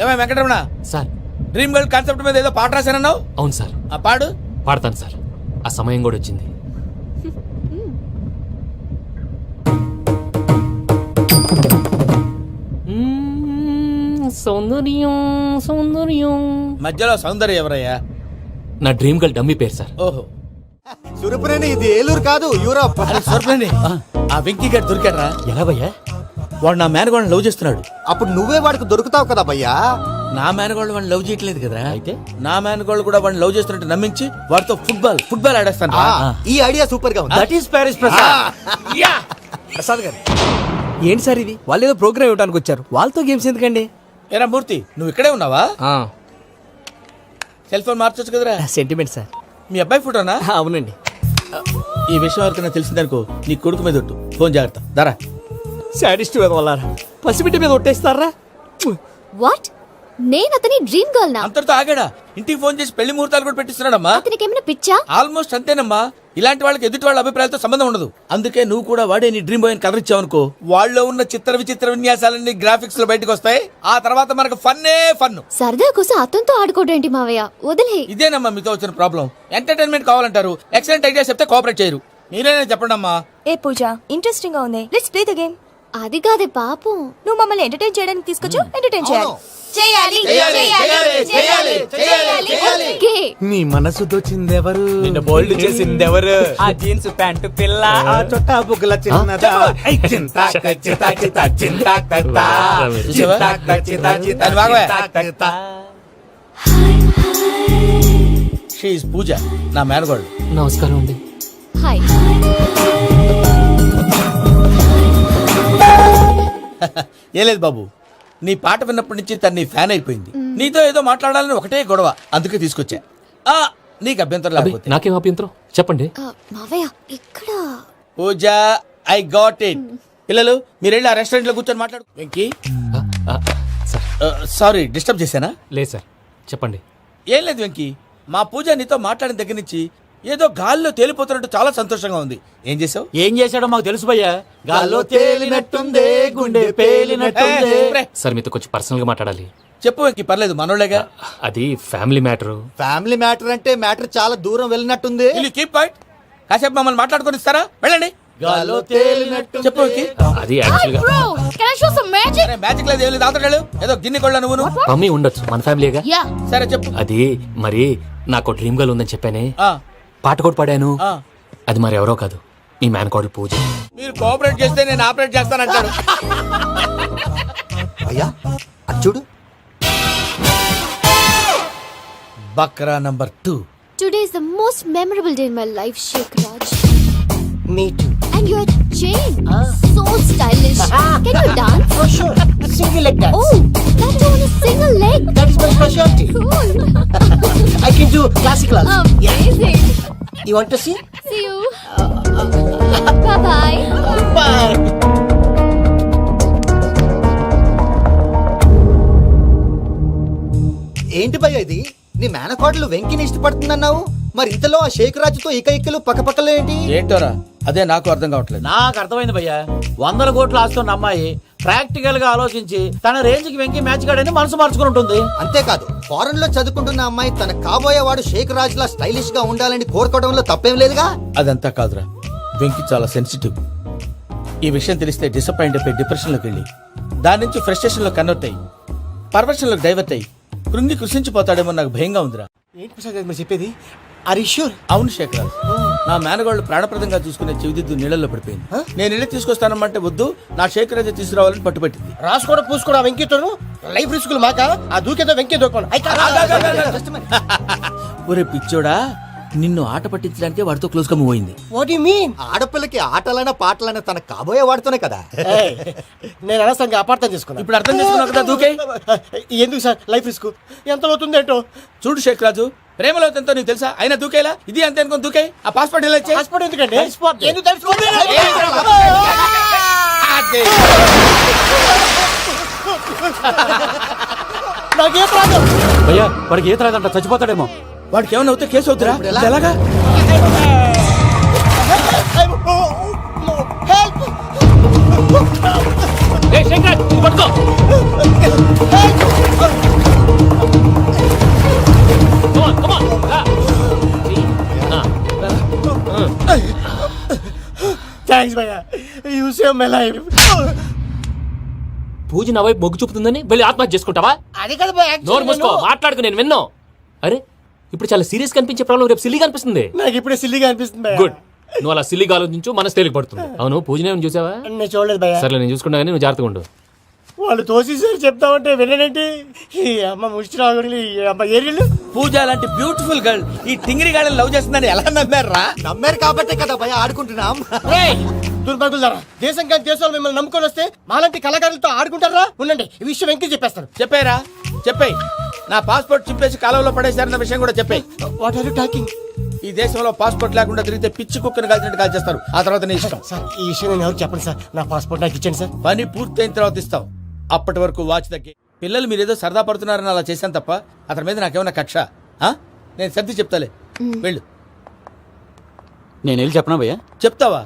ఏమై Venkataramana sir, dream girl concept మీద ఏదో పాట రాశానన్నావు. అవును సార్. ఆ పాడు. పాడతాను సార్, ఆ సమయం కూడా వచ్చింది. సౌందర్యం సౌందర్యం. మధ్యలో సౌందర్య ఎవరయ్యా? నా డ్రీమ్ గర్ల్ డమ్మీ పేరు సార్. ఓహో, సురపురేని ఇది ఏలూరు కాదు, యూరోప్. సర్ప్లేండి. ఆ వెంకీ గారు దొరికాడరా? ఎలా భయ్యా? వాడు నా మేనగోళ్ళని లవ్ చేస్తున్నాడు. అప్పుడు నువ్వే వాడికి దొరుకుతావు కదా భయ్యా. నా మేనగోళ్ళు వాడిని లవ్ చేయట్లేదు కదా. అయితే నా మేనగోళ్ళు కూడా వాడిని లవ్ చేస్తున్నట్టు నమ్మించి వాడితో ఫుట్బాల్ ఆడేస్తాను. ఈ ఐడియా సూపర్ గా ఉంది. That is Paris Prasad. Prasad గారు, ఏంటి సార్ ఇది? వాళ్ళు ఏదో ప్రోగ్రామ్ ఇవ్వడానికి వచ్చారు, వాళ్ళతో గేమ్స్ ఎందుకండి? ఏరా మూర్తి, నువ్వు ఇక్కడే ఉన్నావా? సెల్ ఫోన్ మార్చొచ్చు కదరా. Sentiment sir. మీ అబ్బాయి ఫోటోనా? అవునండి. ఈ విషయం ఎవరికైనా తెలిసిందనుకో నీ కొడుకు మీద ఒట్టు. ఫోన్ జాగ్రత్త. దారా. సాడిస్ట్ మీద వాళ్ళారా, పసిబిడ్డ మీద ఒట్టేస్తారా? వాట్? నేను అతని డ్రీమ్ గర్ల్ నా? అంతటితో ఆగాడా? ఇంటికి ఫోన్ చేసి పెళ్లి ముహూర్తాలు కూడా పెట్టిస్తున్నాడమ్మా. అతనికి ఏమైనా పిచ్చా? ఆల్మోస్ట్ అంతేనమ్మా. ఇలాంటి వాళ్ళకి ఎదుటి వాళ్ళ అభిప్రాయాలతో సంబంధం ఉండదు. అందుకే నువ్వు కూడా వాడే నీ డ్రీమ్ బాయ్ అని కవర్ ఇచ్చావనుకో, వాళ్ళలో ఉన్న చిత్ర విచిత్ర విన్యాసాలన్నీ గ్రాఫిక్స్ లో బయటకు వస్తాయి. ఆ తర్వాత మనకు ఫన్నే ఫన్. సరదా కోసం అతనితో ఆడుకోవడం మావయ్య, వదిలే. ఇదేనమ్మా మీతో వచ్చిన ప్రాబ్లం. ఎంటర్టైన్మెంట్ కావాలంటారు, ఎక్సలెంట్ ఐడియా చెప్తే కోఆపరేట్ చేయరు. మీరేనా చెప్పండి అమ్మా. ఏ పూజ, ఇంట్రెస్టింగ్ గా ఉంది, లెట్స్ ప్లే ద గేమ్. అది కాదే పాపం, నువ్వు మమ్మల్ని ఎంటర్టైన్ చేయడానికి తీసుకొచ్చు, ఎంటర్టైన్ చేయాలి. ఓకే. నీ మనసు దోచిందెవరు? నిన్న బోల్డ్ చేసిందెవరు? ఆ జీన్స్ ప్యాంటు పిల్ల, ఆ చొట్టా బుగ్గల చిన్నదా. ఐ చింతాక చితాక చితా చింతాక తా. చింతాక చితా చితా అది బాగోయ్. తా. షీ ఇస్ పూజ, నా మేనగోడు. నమస్కారం అండి. హాయ్. ఏ లేదు బాబు, నీ పాట విన్నప్పటి నుంచి తను నీ ఫ్యాన్ అయిపోయింది. నీతో ఏదో మాట్లాడాలని ఒకటే గొడవ, అందుకే తీసుకొచ్చా. నీకు అభ్యంతరం లేకపోతే. నాకేం అభ్యంతరం, చెప్పండి. మావయ్య ఇక్కడ. పూజ, ఐ గాట్ ఇట్. పిల్లలు మీరు వెళ్ళి ఆ రెస్టారెంట్ లో కూర్చొని మాట్లాడు. వెంకీ, సారీ డిస్టర్బ్ చేశానా? లేదు సార్, చెప్పండి. ఏం లేదు వెంకీ, మా పూజ నీతో మాట్లాడిన దగ్గర నుంచి ఏదో గాల్లో తేలిపోతున్నట్టు చాలా సంతోషంగా ఉంది. ఏం చేసావు? ఏం చేశాడో మాకు తెలుసు భయ్యా. గాల్లో తేలినట్టుందే, గుండె పేలినట్టుందే. సార్ మీతో కొంచెం పర్సనల్ గా మాట్లాడాలి. చెప్పు వెంకీ, పర్లేదు మనోళ్ళేగా. అది ఫ్యామిలీ మ్యాటర్. ఫ్యామిలీ మ్యాటర్ అంటే మ్యాటర్ చాలా దూరం వెళ్ళినట్టుంది. Keep point. కాసేపు మమ్మల్ని మాట్లాడుకొని ఇస్తారా? వెళ్ళండి. గాల్లో తేలినట్టు చెప్పు వెంకీ. అది యాక్చువల్ గా Bro, can I show some magic? Magic లేదు, ఏం లేదు. ఆతడాలు ఏదో గిన్నె కొళ్ళ నువ్వు. మమ్మీ ఉండొచ్చు, మన ఫ్యామిలీగా. Yeah. సరే చెప్పు. అది మరి నాకు డ్రీమ్ గర్ల్ ఉందని చెప్పానే, ఆ, పాట కూడా పాడాను. ఆ. అది మరి ఎవరో కాదు, మీ మేనకోడలు పూజ. మీరు కోఆపరేట్ చేస్తే నేను ఆపరేట్ చేస్తానంటాడు. అయ్యా అది చూడు. Bakra number 2. Today is the most memorable day in my life, Sheikh Raj. Me too. And your chain, so stylish. Can you dance? Oh, sure. Single leg dance. Oh, that too on a single leg. That is my specialty. Cool. I can do classical also. Amazing. You want to see? See you. Bye-bye. Bye. ఏంటి భయ్య ఇది? నీ మేనకోడలు వెంకిని ఇష్టపడుతుందన్నావు, మరి ఇంతలో ఆ షేక్ రాజుతో ఇకలు పక్కపక్కలో ఏంటి? ఏంటోరా, అదే నాకు అర్థం కావట్లేదు. నాకు అర్థమైంది భయ్యా. 100 కోట్లు ఆస్తున్న అమ్మాయి ప్రాక్టికల్ గా ఆలోచించి తన రేంజ్ కి వెంకి మ్యాచ్ కాడని మనసు మార్చుకుని ఉంటుంది. అంతేకాదు, ఫారెన్ లో చదువుకుంటున్న అమ్మాయి తన కాబోయేవాడు షేక్ రాజ్ లా స్టైలిష్ గా ఉండాలని కోరుకోవడంలో తప్పేం లేదుగా. అదంతా కాదురా, వెంకి చాలా సెన్సిటివ్. ఈ విషయం తెలిస్తే డిసప్పాయింట్ అయిపోయి డిప్రెషన్ లోకి వెళ్ళి దాని నుంచి ఫ్రస్ట్రేషన్ లో కన్వర్ట్ అయ్యి పర్వర్షన్ లోకి డైవర్ట్ అయ్యి కృంగి కృషించిపోతాడేమో నాకు భయంగా ఉందిరా. ఏంటి ప్రసాద్ గారు మీరు చెప్పేది? Are you sure? అవును శేఖర్, నా మేనగాళ్ళు ప్రాణప్రదంగా చూసుకునే చెవిదిద్దు నీళ్ళల్లో పడిపోయింది. నేను ఇల్లు తీసుకొస్తానమ్మంటే వద్దు, నా శేఖర్ అయితే తీసుకురావాలని పట్టుబట్టింది. రాసుకోవడం పూసుకోవడం వెంకీతోను లైఫ్ రిస్కులు మాక. ఆ దూకేదో వెంకీ దూకోను. ఒరే పిచ్చోడా, నిన్ను ఆట పట్టించడానికి వాడితో క్లోజ్ గా మూవ్ అయింది. What you mean? ఆడపిల్లకి ఆటలైనా పాటలైనా తన కాబోయేవాడితోనే కదా. నేను అనవసరంగా అపార్థం చేసుకున్నా. ఇప్పుడు అర్థం చేసుకున్నావు కదా దూకే. ఎందుకు సార్ లైఫ్ రిస్క్ ఎంత అవుతుంది ఏంటో. చూడు షేక్ రాజు, ప్రేమలో ఎంతో నీకు తెలుసా? అయినా దూకేలా? ఇది అంతే అనుకుని దూకే. ఆ పాస్పోర్ట్ ఇలా ఇచ్చే. పాస్పోర్ట్ ఎందుకండి? ఎందుకు తెలుసుకోండి. నాకేం ప్రాబ్లం? భయ్యా వాడికి ఈత రాదంట, చచ్చిపోతాడేమో. వాడికి ఏమైనా అవుతే కేసు అవుతురా? ఎలాగా? థ్యాంక్స్ భయ్యా, యు సేవ్ మై లైఫ్. పూజ నా వైపు మొగ్గు చూపుతుందని వెళ్ళి ఆత్మహత్య చేసుకుంటావా? అది కదా భయ్యా. నోరు మూసుకో, మాట్లాడుకు, నేను విన్నో. అరే ఇప్పుడు చాలా సీరియస్ కనిపించే ప్రాబ్లం రేపు సిల్లీగా అనిపిస్తుంది. నాకు ఇప్పుడే సిల్లిగా అనిపిస్తుంది. గుడ్, నువ్వు అలా సిల్లీగా ఆలోచించు, మనసు తేలిక పడుతుంది. అవును, పూజనే చూసావా? నేను చూడలేదు భయ్యా. సరే నేను చూసుకుంటా, కానీ నువ్వు జాగ్రత్తగా ఉండు. వాళ్ళు తోసేసారు చెప్తామంటే విననేంటి? ఈ అమ్మ ముష్టి రాగుడి, ఈ అమ్మ ఏరియలు. పూజ లాంటి బ్యూటిఫుల్ గర్ల్ ఈ టింగిరి గాడిని లవ్ చేస్తుందని ఎలా నమ్మారా? నమ్మారు కాబట్టే కదా భయ ఆడుకుంటున్నాం. దుర్భగులారా, దేశం కానీ దేశాలు మిమ్మల్ని నమ్ముకొని వస్తే మాలాంటి కళాకారులతో ఆడుకుంటారా? ఉండండి, ఈ విషయం వెంకీ చెప్పేస్తాను. చెప్పారా? చెప్పేయ్. నా పాస్పోర్ట్ చింపేసి కాలంలో పడేశారన్న విషయం కూడా చెప్పేయ్. What are you talking? ఈ దేశంలో పాస్పోర్ట్ లేకుండా తిరిగితే పిచ్చి కుక్కను కాల్చినట్టు కాల్చేస్తారు. ఆ తర్వాత నీ ఇష్టం. సార్ ఈ విషయం నేను ఎవరు చెప్పండి సార్. నా పాస్పోర్ట్ నాకు ఇచ్చండి సార్. పని పూర్తయిన తర్వాత ఇస్తాం. అప్పటి వరకు వాచ్ తగ్గి. పిల్లలు మీరేదో సరదా పడుతున్నారని అలా చేశాను తప్ప అతని మీద నాకేమన్నా కక్ష? నేను సర్ది చెప్తాలే, వెళ్ళు. నేను వెళ్ళి చెప్పనా భయ్యా? చెప్తావా?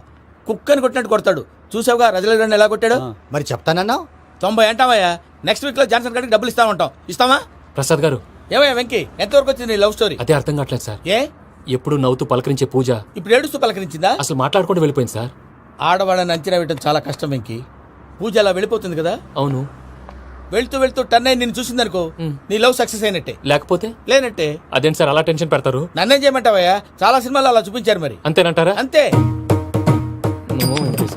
కుక్కని కొట్టినట్టు కొడతాడు. చూసావుగా రజలగడ్డ ఎలా కొట్టాడు? మరి చెప్తానన్నావు. 90 అంటావయ్యా. నెక్స్ట్ వీక్ లో జాన్సన్ గారికి డబ్బులు ఇస్తా ఉంటాం. ఇస్తావా? ప్రసాద్ గారు, ఏమయ్యా వెంకీ, ఎంతవరకు వచ్చింది నీ లవ్ స్టోరీ? అదే అర్థం కావట్లేదు సార్. ఏ ఎప్పుడు నవ్వుతూ పలకరించే పూజ ఇప్పుడు ఏడుస్తూ పలకరించిందా? అసలు మాట్లాడుకుంటూ వెళ్ళిపోయింది సార్. ఆడవాళ్ళని అంచనా వేయడం చాలా కష్టం వెంకీ. పూజ అలా వెళ్ళిపోతుంది కదా. అవును. వెళ్తూ వెళ్తూ టర్న్ అయి నిన్ను చూసిందనుకో, నీ లవ్ సక్సెస్ అయినట్టే. లేకపోతే లేనట్టే. అదేంటి సార్ అలా టెన్షన్ పెడతారు? నన్నేం చేయమంటావయ్యా? చాలా సినిమాలు అలా చూపించారు మరి. అంతేనంటారా? అంతే. నమో వెంకటేశ.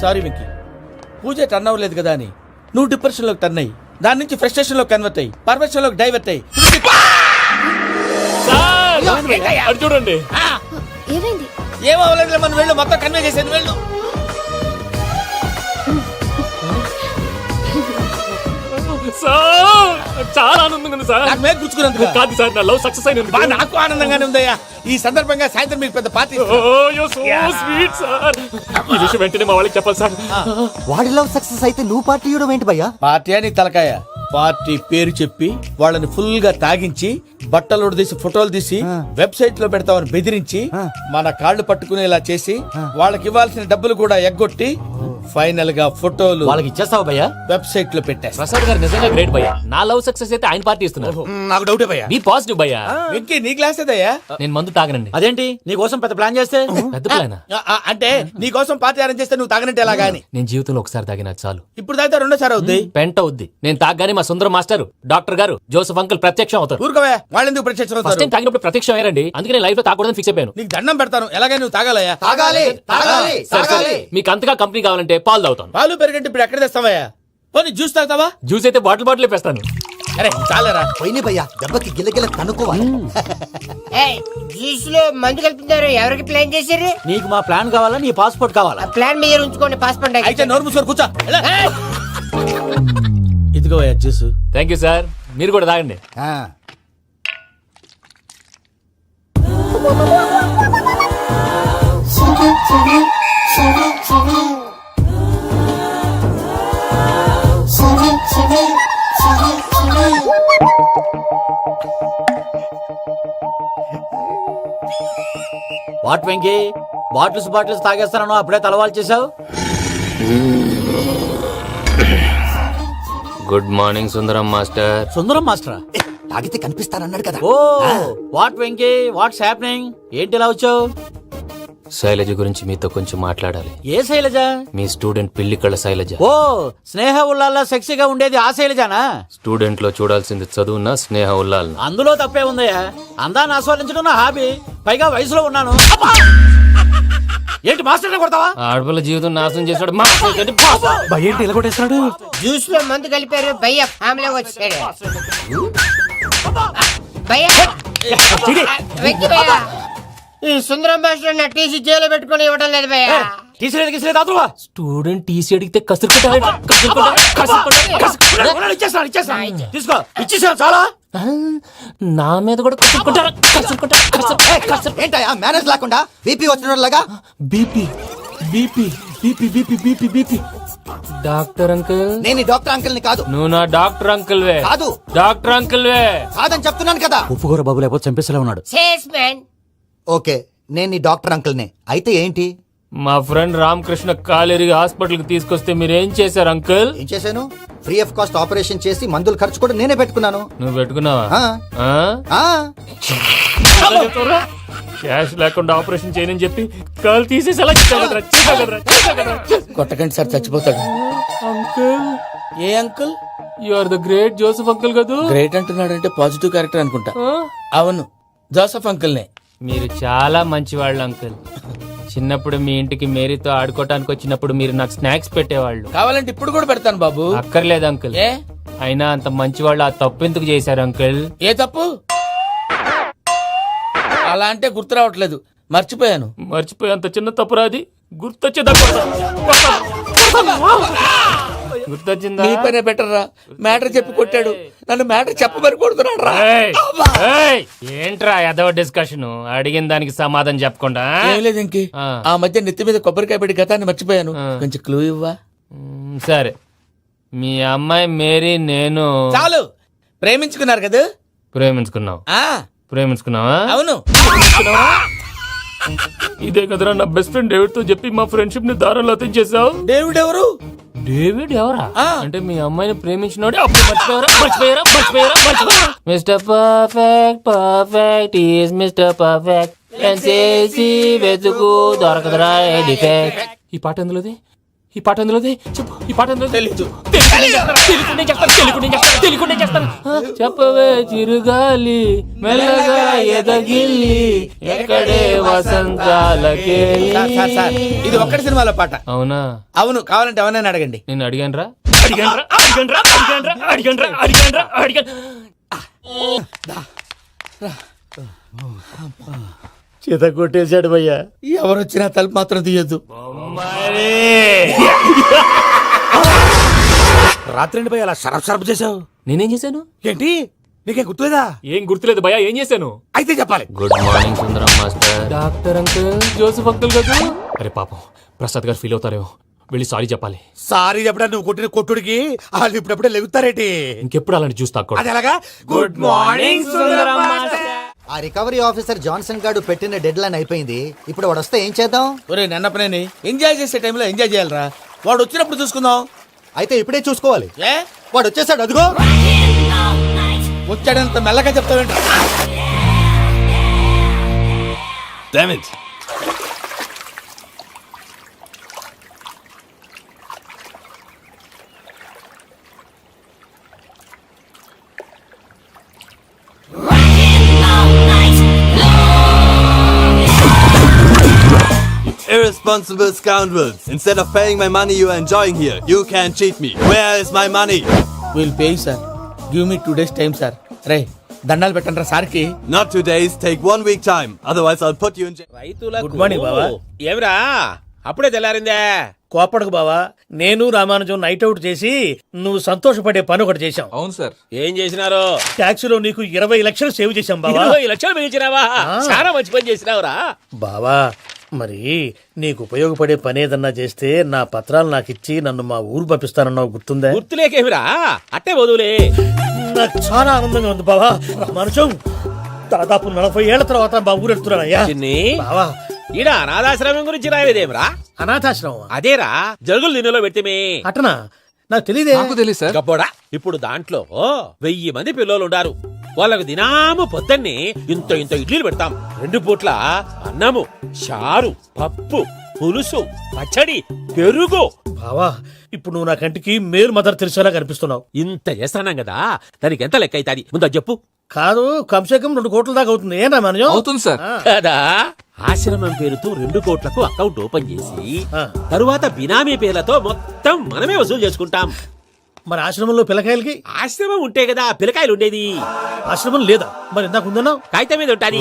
సారీ వెంకీ, పూజ టర్న్ అవ్వలేదు కదా అని నువ్వు డిప్రెషన్ లోకి టర్న్ అయ్యి దాని నుంచి ఫ్రస్ట్రేషన్ లో కన్వర్ట్ అయ్యి పర్వర్షన్ లోకి డైవర్ట్ అయ్యి అది చూడండి. ఏమైంది? ఏమవ్వలేదు, మనం వెళ్ళు, మొత్తం కన్వే చేసేది వెళ్ళు. సార్ చాలా ఆనందంగా ఉంది సార్. నాకు మేలు గుచ్చుకున్నందుకు కాదు సార్, నా లవ్ సక్సెస్ అయినందుకు. బా, నాకు ఆనందంగానే ఉందయ్యా. ఈ సందర్భంగా సాయంత్రం మీకు పెద్ద పార్టీ. Sweet sir. ఈ విషయం వెంటనే మా వాళ్ళకి చెప్పాలి సార్. వాడి లవ్ సక్సెస్ అయితే నువ్వు పార్టీ ఇవ్వడం ఏంటి భయ్యా? పార్టీ అని తలకాయ. పార్టీ పేరు చెప్పి వాళ్ళని ఫుల్ గా తాగించి బట్టలు తీసి ఫోటోలు తీసి వెబ్సైట్ లో పెడతామని బెదిరించి మన కాళ్ళు పట్టుకునేలా చేసి వాళ్ళకి ఇవ్వాల్సిన డబ్బులు కూడా ఎగ్గొట్టి ఫైనల్ గా ఫోటోలు వాళ్ళకి ఇచ్చేస్తావా భయ్యా? వెబ్సైట్ లో పెట్టేస్తా. ప్రసాద్ గారు నిజంగా గ్రేట్ భయ్యా. నా లవ్ సక్సెస్ అయితే ఆయన పార్టీ ఇస్తున్నారు. నాకు డౌటే భయ్యా. బీ పాజిటివ్ భయ్యా. వెంకీ నీ గ్లాస్ ఏదయ్యా? నేను మందు తాగనండి. అదేంటి నీ కోసం పెద్ద ప్లాన్ చేస్తే? పెద్ద ప్లానా? అంటే నీ కోసం పార్టీ అరేంజ్ చేస్తే నువ్వు తాగనంటే ఎలాగా అని. నేను జీవితంలో ఒకసారి తాగినా చాలు. ఇప్పుడు తాగితే రెండోసారి అవుద్ది. పెంట అవుద్ది. నేను తాగగానే మా సుందరం మాస్టర్, డాక్టర్ గారు, జోసఫ్ అంకుల్ ప్రత్యక్షం అవుతారు. ఊరుకోవే, వాళ్ళు ఎందుకు ప్రత్యక్షం ఫస్ట్ అవుతారు? టైం తాగినప్పుడు ప్రత్యక్షం అయ్యారండి. అందుకే నేను లైఫ్ లో తాగకూడదని ఫిక్స్ అయిపోయాను. నీకు దండం పెడతాను, ఎలాగైనా నువ్వు తాగాలయ్యా. తాగాలి తాగాలి సరే, సరే. తాగాలి. మీకు అంతగా కంపెనీ కావాలంటే పాలు తాగుతాను. పాలు పెరిగంటే ఇప్పుడు ఎక్కడ తెస్తావయ్యా? పోనీ జ్యూస్ తాగుతావా? జ్యూస్ అయితే బాటిల్ వేస్తాను. అరే చాలరా. పోయిన భయ్యా, దెబ్బకి గిల్లగిల్ల తనుకోవాలి. జ్యూస్ లో మందు కలుపుతున్నారు. ఎవరికి ప్లాన్ చేశారు? నీకు మా ప్లాన్ కావాలా, నీ పాస్పోర్ట్ కావాలా? ప్లాన్ మీరు ఉంచుకోండి, పాస్పోర్ట్ అయితే నోరు మూసుకొని కూర్చో. ఇదిగో జ్యూస్. Thank you sir. మీరు కూడా తాగండి. వాట్ వెంకీ, బాటిల్స్ తాగేస్తాను అప్పుడే తలవాలు చేసావు. Good morning Sundaram master. Sundaram మాస్టరా? తాగితే కనిపిస్తానన్నాడు కదా. Oh what Venky, what's happening? ఏంటి ఇలా వచ్చావు? శైలజ గురించి మీతో కొంచెం మాట్లాడాలి. ఏ శైలజ? మీ స్టూడెంట్ పిల్లి కళ్ళ శైలజ. ఓ స్నేహ ఉల్లాల్లో సెక్సీగా ఉండేది ఆ శైలజానా? స్టూడెంట్ లో చూడాల్సింది చదువున స్నేహ ఉల్లాల్. అందులో తప్పే ఉందయ్యా. అందాన్ని ఆస్వాదించడం నా హాబీ. పైగా వయసులో ఉన్నాను. ఏంటి మాస్టర్ కొడతావా? ఆడపిల్ల జీవితం నాశనం చేశాడు. ఏంటి ఇలా కొట్టేస్తున్నాడు? జ్యూస్ లో మందు కలిపారు. భయ్య ఫ్యామిలీ వచ్చాడు. భయ్య వెంకీ భయ్య, ఈ సుందరం భాష నా టీసీ జైలు పెట్టుకుని ఇవ్వడం లేదు భయ్య. స్టూడెంట్ టీసీ అడిగితే తీసుకో, ఇచ్చేసా చాలా. నా మీద కూడా ఏంటయ్యా మేనేజ్ లేకుండా బీపీ వచ్చినలాగా? BP BP BP BP BP BP. Doctor uncle, నేను ఈ డాక్టర్ అంకుల్ ని కాదు. నువ్వు నా డాక్టర్ అంకుల్ వే. కాదు డాక్టర్ అంకుల్ వే. కాదని చెప్తున్నాను కదా. ఉప్పుకూర బాబు లేకపోతే చంపేసేలా ఉన్నాడు. Sales man. ఓకే, నేను ఈ డాక్టర్ అంకుల్ నే. అయితే ఏంటి? మా ఫ్రెండ్ రామకృష్ణ కాలేరికి హాస్పిటల్ కి తీసుకొస్తే మీరేం చేశారు అంకుల్? ఏం చేశాను? ఫ్రీ ఆఫ్ కాస్ట్ ఆపరేషన్ చేసి మందుల ఖర్చు కూడా నేనే పెట్టుకున్నాను. నువ్వు పెట్టుకున్నావా? ఆ. క్యాష్ లేకుండా ఆపరేషన్ చేయనని చెప్పి కాల్ తీసేసి ఎలా కొట్టకండి సార్, చచ్చిపోతాడు. అంకుల్, ఏ uncle? You are the great Joseph uncle కదా. గ్రేట్ అంటున్నాడంటే పాజిటివ్ క్యారెక్టర్ అనుకుంటా. అవును, జోసఫ్ అంకుల్ నే. మీరు చాలా మంచివాళ్ళు అంకుల్. చిన్నప్పుడు మీ ఇంటికి మేరీతో ఆడుకోవటానికి వచ్చినప్పుడు మీరు నాకు స్నాక్స్ పెట్టేవాళ్ళు. కావాలంటే ఇప్పుడు కూడా పెడతాను బాబు. అక్కర్లేదు అంకుల్. ఏ అయినా అంత మంచివాళ్ళు ఆ తప్పు ఎందుకు చేశారు అంకుల్? ఏ తప్పు? అలా అంటే గుర్తు రావట్లేదు, మర్చిపోయాను. మర్చిపోయి అంత చిన్న తప్పురాది గుర్తొచ్చేదా? గుర్తొచ్చిందా? నీ పనే బెటర్ రా. మ్యాటర్ చెప్పి కొట్టాడు, నన్ను మ్యాటర్ చెప్పమని కొడుతున్నాడు రా. ఏంట్రా ఎదవ డిస్కషన్? అడిగిన దానికి సమాధానం చెప్పకుండా. ఏం లేదు ఇంకి, ఆ మధ్య నెత్తి మీద కొబ్బరికాయ పెట్టి గతాన్ని మర్చిపోయాను. కొంచెం క్లూ ఇవ్వా? సరే, మీ అమ్మాయి మేరీ నేను. చాలు, ప్రేమించుకున్నారు కదా? ప్రేమించుకున్నావు ఆ, ప్రేమించుకున్నావా? అవును. ఇదే కదరా నా బెస్ట్ ఫ్రెండ్ డేవిడ్ తో చెప్పి మా ఫ్రెండ్షిప్ ని దారంలో తెంచేసావు. డేవిడ్ ఎవరు? డేవిడ్ ఎవరా? ఆ. అంటే మీ అమ్మాయిని ప్రేమించినోడే అప్పుడు మర్చిపోయారా? Mister perfect is mister perfect చేసి వెతుకు దొరకదురా డిఫెక్ట్. ఈ పాట ఎందులోది? చెప్పు. ఈ పాట ఎందులో? తెలీదు. తెలుగునే చేస్తాను. చెప్పవే చిరుగాలి మెల్లగా ఎదగిల్లి ఎక్కడే వసంతాలకే. సార్, ఇది ఒక్కటి సినిమాలో పాట. అవునా? అవును, కావాలంటే ఎవరైనా అడగండి. నేను అడిగాను. చేత కొట్టేశాడు భయ్యా. ఎవరు వచ్చినా తలుపు మాత్రం తీయద్దు. రాత్రి భయ అలా షరఫ్ చేసావు. నేనేం చేశాను? ఏంటి నీకే గుర్తులేదా? ఏం గుర్తులేదు భయ్యా. ఏం చేశాను? అయితే చెప్పాలి. Good morning Sundaram master. Doctor uncle, Joseph uncle కదా. అరే పాపం ప్రసాద్ గారు ఫీల్ అవుతారేమో, వెళ్ళి సారీ చెప్పాలి. సారీ చెప్పడా నువ్వు కొట్టిన కొట్టుడికి వాళ్ళు ఇప్పుడప్పుడే లెగుతారేటి? ఇంకెప్పుడు అలాంటి చూస్తా. అది ఎలాగా? Good morning Sundaram master. ఆ రికవరీ ఆఫీసర్ జాన్సన్ గారు పెట్టిన డెడ్ లైన్ అయిపోయింది. ఇప్పుడు వాడు వస్తే ఏం చేద్దాం? ఒరే నన్నపనేని, ఎంజాయ్ చేసే టైంలో ఎంజాయ్ చేయాలరా. వాడు వచ్చినప్పుడు చూసుకుందాం. అయితే ఇప్పుడే చూసుకోవాలి. ఏ వాడు వచ్చేసాడు, అదిగో. వచ్చాడంత మెల్లగా చెప్తావేంట? Damn it. Irresponsible scoundrels. Instead of paying my money you are enjoying here, you can cheat me. Where is my money? We'll pay, sir. Give me 2 days time, sir. రే దండాలు పెట్టండి రా సార్కి. Not 2 days, take 1 week time. Otherwise I'll put you in jail. Good morning బావా. ఏమిరా అప్పుడే తెల్లారిందే? కోపడకు బావా, నేను Ramanujam night out చేసి నువ్వు సంతోషపడే పని ఒకటి చేశాం. అవును సార్. ఏం చేసినారు? ట్యాక్సీలో నీకు 20 లక్షలు సేవ్ చేశాం బావా. 20 లక్షలు మిగిల్చినావా? చాలా మంచి పని చేసినావురా బావా, మరి నీకు ఉపయోగపడే పని ఏదన్నా చేస్తే నా పత్రాలు నాకు ఇచ్చి నన్ను మా ఊరు పంపిస్తానన్నావు, గుర్తుందా? గుర్తులేకేమిరా, అట్టే వదులే. నాకు చాలా ఆనందంగా ఉంది బావా. రామానుజం, దాదాపు 40 ఏళ్ల తర్వాత మా ఊరు వెళ్తున్నానయ్యా. బావా, ఈడ అనాథాశ్రమం గురించి రాయలేదేమిరా? అనాథాశ్రమం అదేరా, జరుగులు దీనిలో పెట్టిమే. అటనా? నాకు తెలియదే. తెలియదు సార్. గబ్బోడా, ఇప్పుడు దాంట్లో 1000 మంది పిల్లలు ఉండారు. వాళ్ళకు దినాము పొద్దున్నే ఇంత ఇడ్లీలు పెడతాం. 2 పూట్ల అన్నము, చారు, పప్పు, పులుసు, పచ్చడి, పెరుగు. బావా, ఇప్పుడు నువ్వు నా కంటికి మేరు మదర్ తెలిసేలా కనిపిస్తున్నావు. ఇంత చేస్తున్నాం కదా, దానికి ఎంత లెక్క అవుతుంది ముందు చెప్పు. కాదు, కమ్సేకం 2 కోట్ల దాకా అవుతుంది. ఏం రామానుజం? అవుతుంది సార్. కదా, ఆశ్రమం పేరుతో 2 కోట్లకు అకౌంట్ ఓపెన్ చేసి తరువాత బినామీ పేర్లతో మొత్తం మనమే వసూలు చేసుకుంటాం. మరి ఆశ్రమంలో పిల్లకాయలకి? ఆశ్రమం ఉంటే కదా పిల్లకాయలు ఉండేది. ఆశ్రమం లేదా? మరి ఇందాక ఉందన్నావు. కాగితం మీద ఉంటాది.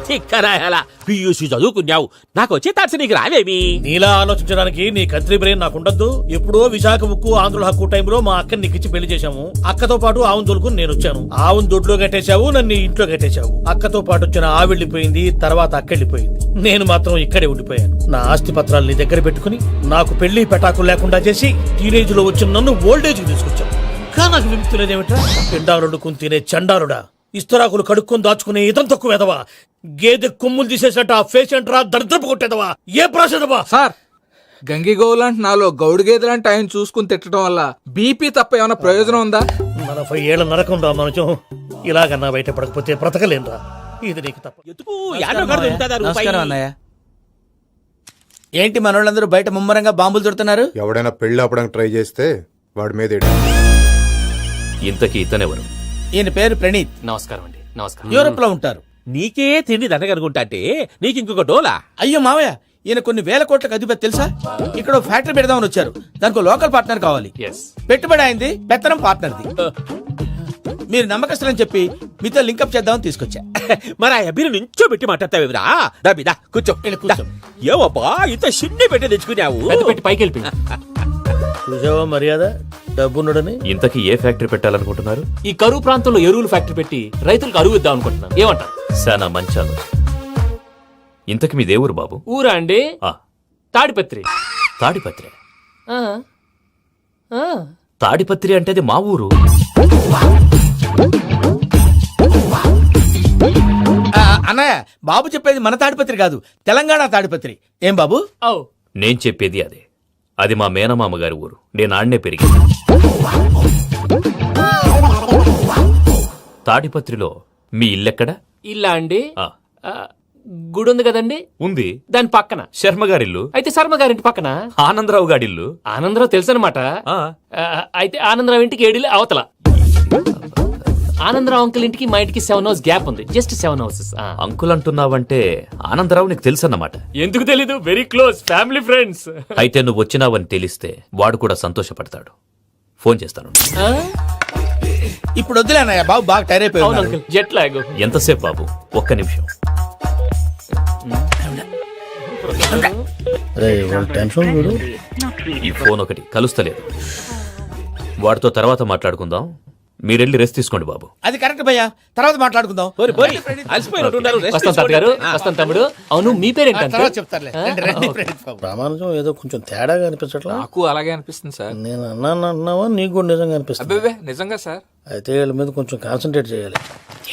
చిక్కరాయాలా, పియూసీ చదువుకున్నావు, నాకు వచ్చే తాట్స్ నీకు రావేమి? నీలా ఆలోచించడానికి నీ కంట్రీ బ్రెయిన్ నాకు ఉండద్దు. ఎప్పుడో విశాఖ ఉక్కు ఆంధ్రుల హక్కు టైంలో మా అక్కని నీకిచ్చి పెళ్లి చేశాము. అక్కతో పాటు ఆవును దొడుకుని నేను వచ్చాను. ఆవును దొడ్లో కట్టేశావు, నన్ను ఇంట్లో కట్టేశావు. అక్కతో పాటు వచ్చిన ఆవిళ్ళిపోయింది, తర్వాత అక్కెళ్ళిపోయింది. నేను మాత్రం ఇక్కడే ఉండిపోయాను. నా ఆస్తి పత్రాలు నీ దగ్గర పెట్టుకుని నాకు పెళ్లి పెటాకులు లేకుండా చేసి టీనేజ్ లో వచ్చిన నన్ను ఓల్డేజ్ కి తీసుకొచ్చావు. కానీ నాకు విముక్తి లేదేమిటా? పిండారుడుకుని తినే చండారుడా, ఇస్తరాకులు కడుక్కొని దాచుకునే ఇతం తక్కువ ఎదవా, గేదె కొమ్ములు తీసేసట ఆ పేషెంట్ రా దరిద్రపు కొట్టేదవా, ఏ ప్రాసెదవా? సార్, గంగిగోవులాంటి నాలో గౌడు గేదెలాంటి ఆయన చూసుకుని తిట్టడం వల్ల బీపీ తప్ప ఏమైనా ప్రయోజనం ఉందా? 40 ఏళ్ల నరకం రా మనచం. ఇలాగన్నా బయటపడకపోతే బ్రతకలేనురా. ఇది నీకు తప్ప. నమస్కారం అన్నయ్య. ఏంటి మనోళ్ళందరూ బయట ముమ్మరంగా బాంబులు దొరుకుతున్నారు? ఎవడైనా పెళ్లి ఆపడానికి ట్రై చేస్తే వాడి మీద. ఇంతకీ ఇతనెవరు? ఈయన పేరు ప్రణీత్. నమస్కారం అండి. నమస్కారం. యూరోప్ లో ఉంటారు. నీకే తిండి దండగనుకుంటా అంటే నీకు ఇంకొక డోలా? అయ్యో మావయ్య, ఈయన కొన్ని వేల కోట్లకు అధిపతి తెలుసా? ఇక్కడ ఫ్యాక్టరీ పెడదామని వచ్చారు. దానికి లోకల్ పార్ట్నర్ కావాలి. పెట్టుబడి అయింది, పెత్తనం పార్ట్నర్ది. మీరు నమ్మకస్తులని చెప్పి మీతో లింకప్ చేద్దామని తీసుకొచ్చా. మరి ఆ అబ్బిని నుంచో పెట్టి మాట్లాడతావేమిరా? దాబిదా కూర్చో. ఏవబ్బా ఇంత సిన్ని పెట్టి తెచ్చుకున్నావు? పెట్టి పైకి వెళ్ళి చూసావా మర్యాద, డబ్బున్నడని. ఇంతకీ ఏ ఫ్యాక్టరీ పెట్టాలనుకుంటున్నారు? ఈ కరువు ప్రాంతంలో ఎరువులు ఫ్యాక్టరీ పెట్టి రైతులకు అరువు ఇద్దాం అనుకుంటున్నాను. ఏమంటారు? శానా మంచి ఆలోచన. ఇంతకి మీ దేవురు బాబు? ఊరా అండి, తాడిపత్రి. తాడిపత్రి? తాడిపత్రి అంటే అది మా ఊరు. అన్నయ్య బాబు చెప్పేది మన తాడిపత్రి కాదు, తెలంగాణ తాడిపత్రి. ఏం బాబు? నేను చెప్పేది అదే. అది మా మేనమామ గారి ఊరు. నేను ఆడనే పెరిగింది. తాడిపత్రిలో మీ ఇల్లెక్కడ? ఇల్లా అండి? ఆ, గుడి ఉంది కదండి, ఉంది. దాని పక్కన శర్మ గారిల్లు. అయితే శర్మ గారింటి పక్కన ఆనందరావు గారిల్లు. ఆనందరావు తెలుసు అనమాట. అయితే ఆనందరావు ఇంటికి ఏడిలే అవతల. ఆనందరావు అంకుల్ ఇంటికి మా ఇంటికి 7 hours గ్యాప్ ఉంది. Just 7 hours. అంకుల్ అంటున్నావంటే ఆనందరావు నీకు తెలుసు అన్నమాట. ఎందుకు తెలీదు? Very close family friends. అయితే నువ్వు వచ్చినావని తెలిస్తే వాడు కూడా సంతోషపడతాడు. ఫోన్ చేస్తాను. ఇప్పుడు వద్దులే అన్నయ్య, బాబు బాగా టైర్ అయిపోయాడు. Uncle jet lag. ఎంతసేపు బాబు? ఒక్క నిమిషం. ఈ ఫోన్ ఒకటి కలుస్తలేదు. వాడితో తర్వాత మాట్లాడుకుందాం. మీరెళ్ళి రెస్ట్ తీసుకోండి బాబు. అది కరెక్ట్ భయ్యా, తర్వాత మాట్లాడుకుందాం. వస్తాం తాత గారు, వస్తాం తమ్ముడు. అవును మీ పేరేంటంటే? చెప్తారులే. ప్రామాణికం ఏదో కొంచెం తేడాగా అనిపించట్లా? నాకు అలాగే అనిపిస్తుంది సార్. నేను అన్నావా నీకు కూడా నిజంగా అనిపిస్తుంది? అబ్బే నిజంగా సార్. అయితే వీళ్ళ మీద కొంచెం కాన్సన్ట్రేట్ చేయాలి.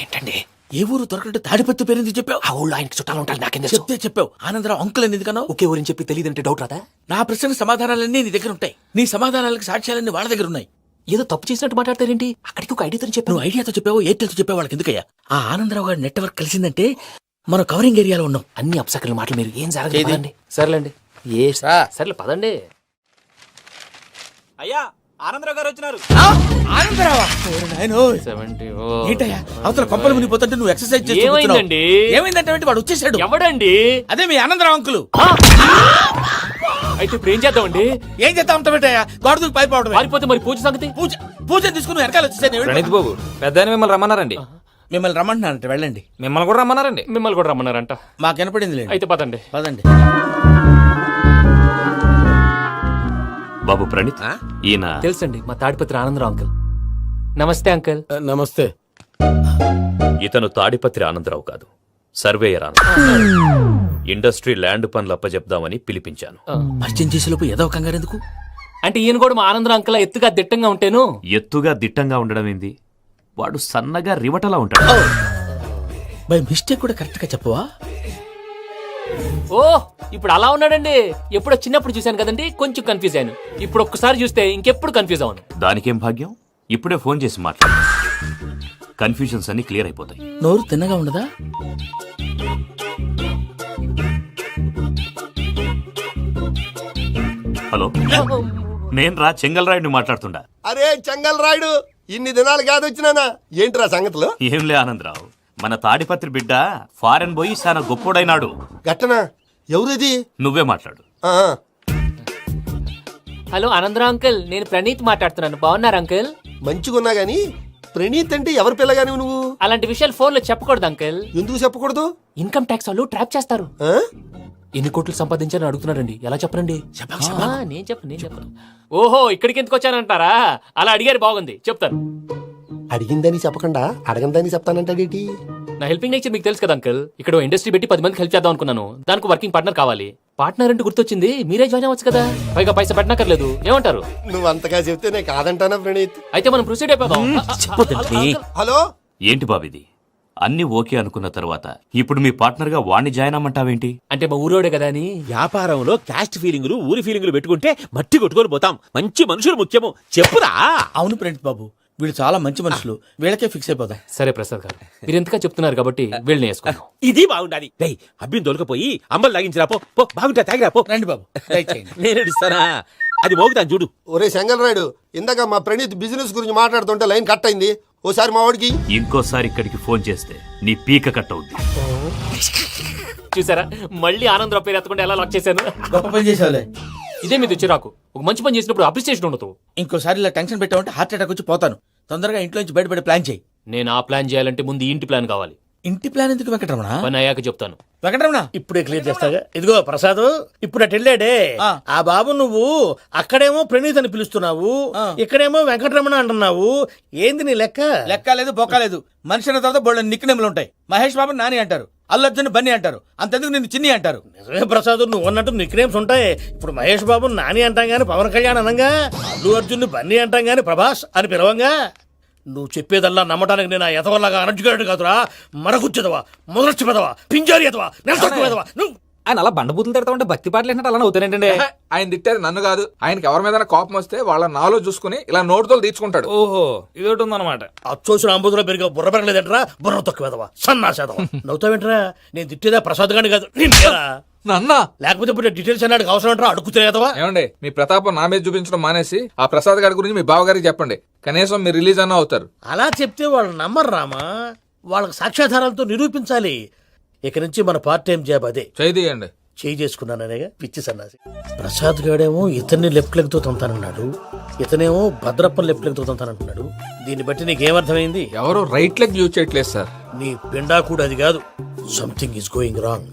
ఏంటండి ఏ ఊరు దొరకట్టు తాడిపత్రి పేరు ఎందుకు చెప్పావు? ఆ ఊళ్ళో ఆయనకి చుట్టాలు ఉంటారు. నాకేం చెప్తే చెప్పావు. ఆనందరావు అంకుల్ అని ఎందుకన్నావు? ఒకే ఊరిని చెప్పి తెలియదంటే డౌట్ రాదా? నా ప్రశ్నకు సమాధానాలన్నీ నీ దగ్గర ఉంటాయి. నీ సమాధానాలకు సాక్ష్యాలన్నీ వాళ్ళ దగ్గర ఉన్నాయి. ఏదో తప్పు చేసినట్టు మాట్లాడతారేంటి? అక్కడికి ఒక ఐడియాతో చెప్పు. నువ్వు ఐడియాతో చెప్పావు, ఎయిర్టెల్తో చెప్పావు, వాళ్ళకి ఎందుకయ్యా? ఆ ఆనందరావు గారి నెట్వర్క్ కలిసిందంటే మనం కవరింగ్ ఏరియాలో ఉన్నాం. అన్ని అప్సకల మాటలు మీరు ఏం జరగదండి. సర్లేండి. సర్లే పదండి. అయ్యా ఆనందరావు గారు వచ్చినారు. ఆనందరావా? ఏంటయ్యా అవతల కొంపలు మునిగిపోతుంటే నువ్వు ఎక్సర్సైజ్ చేస్తూ ఏమైందండి? ఏమైందంటే వాడు వచ్చేసాడు. ఎవడండి? అదే మీ ఆనందరావు అంకులు. అయితే ఇప్పుడు ఏం చేద్దామండి? ఏం చేద్దాం అంటావేంటయ్యా? గోడ దూకి పైపోవడం. పారిపోతే మరి పూజ సంగతి? పూజ తీసుకుని వెనకాల వచ్చేసాను. ప్రణీత్ బాబు పెద్ద మిమ్మల్ని రమ్మన్నారండి. మిమ్మల్ని రమ్మంటున్నారంట, వెళ్ళండి. మిమ్మల్ని కూడా రమ్మన్నారండి. మిమ్మల్ని కూడా రమ్మన్నారంట. మాకు వినపడింది. అయితే పదండి. పదండి. బాబు ప్రణీత్, ఈయన తెలుసండి మా తాడిపత్రి ఆనందరావు అంకుల్. నమస్తే అంకుల్. నమస్తే. ఇతను తాడిపత్రి ఆనందరావు కాదు, సర్వేయర్ ఆనందరావు. ఇండస్ట్రీ ల్యాండ్ పనులు అప్పచెప్దామని పిలిపించాను. పరిచయం చేసేలోపు ఏదో కంగారు ఎందుకు? అంటే ఈయన కూడా మా ఆనందరావు అంకుల్ ఎత్తుగా దిట్టంగా ఉంటాను. ఎత్తుగా దిట్టంగా ఉండడం ఏంది? వాడు సన్నగా రివటలా ఉంటాడు. బై మిస్టేక్ కూడా కరెక్ట్ గా చెప్పవా? ఓ ఇప్పుడు అలా ఉన్నాడండి. ఎప్పుడో చిన్నప్పుడు చూశాను కదండి, కొంచెం కన్ఫ్యూజ్ అయ్యాను. ఇప్పుడు ఒక్కసారి చూస్తే ఇంకెప్పుడు కన్ఫ్యూజ్ అవ్వను. దానికేం భాగ్యం? ఇప్పుడే ఫోన్ చేసి మాట్లాడు. కన్ఫ్యూజన్స్ అన్ని క్లియర్ అయిపోతాయి. నోరు తిన్నగా ఉండదా? హలో, నేను రా చెంగల్ రాయుడిని మాట్లాడుతుండా. అరే చెంగల్ రాయుడు, ఇన్ని దినాలు కాదు వచ్చినానా? ఏంట్రా సంగతులు? ఏంలే ఆనందరావు, మన తాడిపత్రి బిడ్డ ఫారెన్ పోయి చాలా గొప్పోడైనాడు. గట్టనా? ఎవరిది? నువ్వే మాట్లాడు. హలో ఆనందరావు అంకుల్, నేను ప్రణీత్ మాట్లాడుతున్నాను. బాగున్నారు అంకుల్? మంచిగున్నా గాని ప్రణీత్ అంటే ఎవరి పిల్లగాని నువ్వు? అలాంటి విషయాలు ఫోన్ లో చెప్పకూడదు అంకుల్. ఎందుకు చెప్పకూడదు? ఇన్కమ్ ట్యాక్స్ వాళ్ళు ట్రాప్ చేస్తారు. ఎన్ని కోట్లు సంపాదించాలని అడుగుతున్నారండి. ఎలా చెప్పరండి? నేను చెప్పను. ఓహో ఇక్కడికి ఎందుకు వచ్చానంటారా? అలా అడిగారు, బాగుంది, చెప్తాను. అడిగిందని చెప్పకుండా అడగందని చెప్తానంటాడేటి? నా హెల్పింగ్ నేచర్ మీకు తెలుసు కదా అంకుల్. ఇక్కడ ఇండస్ట్రీ పెట్టి 10 మందికి హెల్ప్ చేద్దాం అనుకున్నాను. దానికి వర్కింగ్ పార్ట్నర్ కావాలి. పార్ట్నర్ అంటే గుర్తొచ్చింది, మీరే జాయిన్ అవ్వచ్చు కదా. పైగా పైసా పెట్టనక్కర్లేదు. ఏమంటారు? నువ్వు అంతగా చెప్తేనే కాదంటానా ప్రణీత్? అయితే మనం ప్రొసీడ్ అయిపోదాం. హలో, ఏంటి బాబిది? అన్ని ఓకే అనుకున్న తర్వాత ఇప్పుడు మీ పార్ట్నర్ గా వాణ్ణి జాయిన్ అమ్మంటావేంటి? అంటే మా ఊరోడే కదా అని. వ్యాపారంలో క్యాస్ట్ ఫీలింగులు, ఊరి ఫీలింగులు పెట్టుకుంటే మట్టి కొట్టుకొని పోతాం. మంచి మనుషులు ముఖ్యము. చెప్పురా. అవును ప్రణీత్ బాబు, వీళ్ళు చాలా మంచి మనుషులు. వీళ్ళకే ఫిక్స్ అయిపోదాం. సరే ప్రసాద్ గారు, మీరు ఎంతగా చెప్తున్నారు కాబట్టి వీళ్ళని వేసుకుందాం. ఇది బాగుండాలి. అబ్బిని దొలకపోయి అంబలు లాగించిరా పో. బాగుంటా తాగిరా పో. రండి బాబు, నేను ఇస్తానా? అది మోగుతాను చూడు. ఒరే చెంగల్ రాయుడు, ఇందాక మా ప్రణీత్ బిజినెస్ గురించి మాట్లాడుతుంటే లైన్ కట్ అయింది. ఓసారి మా వాడికి ఇంకోసారి ఇక్కడికి ఫోన్ చేస్తే నీ పీక కట్ అవుద్ది. చూసారా, మళ్ళీ ఆనందరావు పేరు ఎత్తకుండా ఎలా లాక్ చేశాను. గొప్ప పని చేసావులే. ఇదే మీద చిరాకు. ఒక మంచి పని చేసినప్పుడు అప్రిసియేషన్ ఉండదు. ఇంకోసారి ఇలా టెన్షన్ పెట్టామంటే హార్ట్ అటాక్ వచ్చి పోతాను. తొందరగా ఇంట్లో నుంచి బయటపడే ప్లాన్ చేయి. నేను ఆ ప్లాన్ చేయాలంటే ముందు ఈ ఇంటి ప్లాన్ కావాలి. ఇంటి ప్లాన్ ఎందుకు వెంకటరమణ? పని అయ్యాక చెప్తాను. వెంకటరమణ ఇప్పుడే క్లియర్ చేస్తాగా. ఇదిగో ప్రసాద్, ఇప్పుడు అటు వెళ్ళాడే ఆ బాబు, నువ్వు అక్కడేమో ప్రణీత్ అని పిలుస్తున్నావు, ఇక్కడేమో వెంకటరమణ అంటున్నావు. ఏంది నీ లెక్క? లెక్క లేదు, బొక్క లేదు. మనిషి అన్న తర్వాత బోళ్ళ నిక్నెములు ఉంటాయి. మహేష్ బాబు నాని అంటారు, అల్లు అర్జున్ బన్నీ అంటారు, అంతెందుకు నిన్ను చిన్ని అంటారు. నిజమే ప్రసాద్, నువ్వు అన్నట్టు నిక్నేమ్స్ ఉంటాయి. ఇప్పుడు మహేష్ బాబు నాని అంటాం గాని పవన్ కళ్యాణ్ అనంగా, అల్లు అర్జున్ బన్నీ అంటాం గాని ప్రభాస్ అని పిలవంగా. నువ్వు చెప్పేదల్లా నమ్మటానికి నేను ఎదవల్లాగా అనర్జుకేటెడ్ కాదురా. మరగుచ్చదవా, మొదలచ్చి పెదవా, పింజారి ఎదవా, నెలసొక్కుదవా నువ్వు. ఆయన అలా బండబూతులు తిడతా ఉంటే భక్తి పాటలు ఏంటంటే అలా అవుతానేంటండి. ఆయన తిట్టేది నన్ను కాదు, ఆయనకి ఎవరి మీద కోపం వస్తే వాళ్ళ నాలో చూసుకుని ఇలా నోటుతో తీర్చుకుంటాడు. ఓహో ఇదొకటి ఉందన్నమాట. అచ్చోసిన అంబుధులో పెరిగే బుర్ర పెరగలేదంటరా, బుర్ర తొక్కువేదవా, సన్నాసేదవా. నవ్వుతావేంట్రా? నేను తిట్టేదా ప్రసాద్ గాని కాదు నిన్నేరా. నన్నా లేకపోతే ఇప్పుడు డీటెయిల్స్ అన్నాడు అవసరం అంటారా, అడుగుతాయేదవా. ఏమండి మీ ప్రతాపం నా మీద చూపించడం మానేసి ఆ ప్రసాద్ గారి గురించి మీ బావగారికి చెప్పండి. కనీసం మీరు రిలీజ్ అన్న అవుతారు. అలా చెప్తే వాళ్ళు నమ్మరు రామా, వాళ్ళకి సాక్ష్యాధారాలతో నిరూపించాలి. ఇక నుంచి మన పార్ట్ టైం జాబ్ అదే. చేయండి. చేయి చేసుకున్నాననేగా పిచ్చి సన్నాసి. ప్రసాద్ గాడేమో ఇతన్ని లెఫ్ట్ లెగ్ తో తంతానన్నాడు, ఇతనేమో భద్రప్పని లెఫ్ట్ లెగ్ తో తంతానంటున్నాడు. దీన్ని బట్టి నీకేమర్థమైంది? ఎవరు రైట్ లెగ్ యూజ్ చేయట్లేదు సార్. నీ పిండా కూడా అది కాదు. Something is going wrong.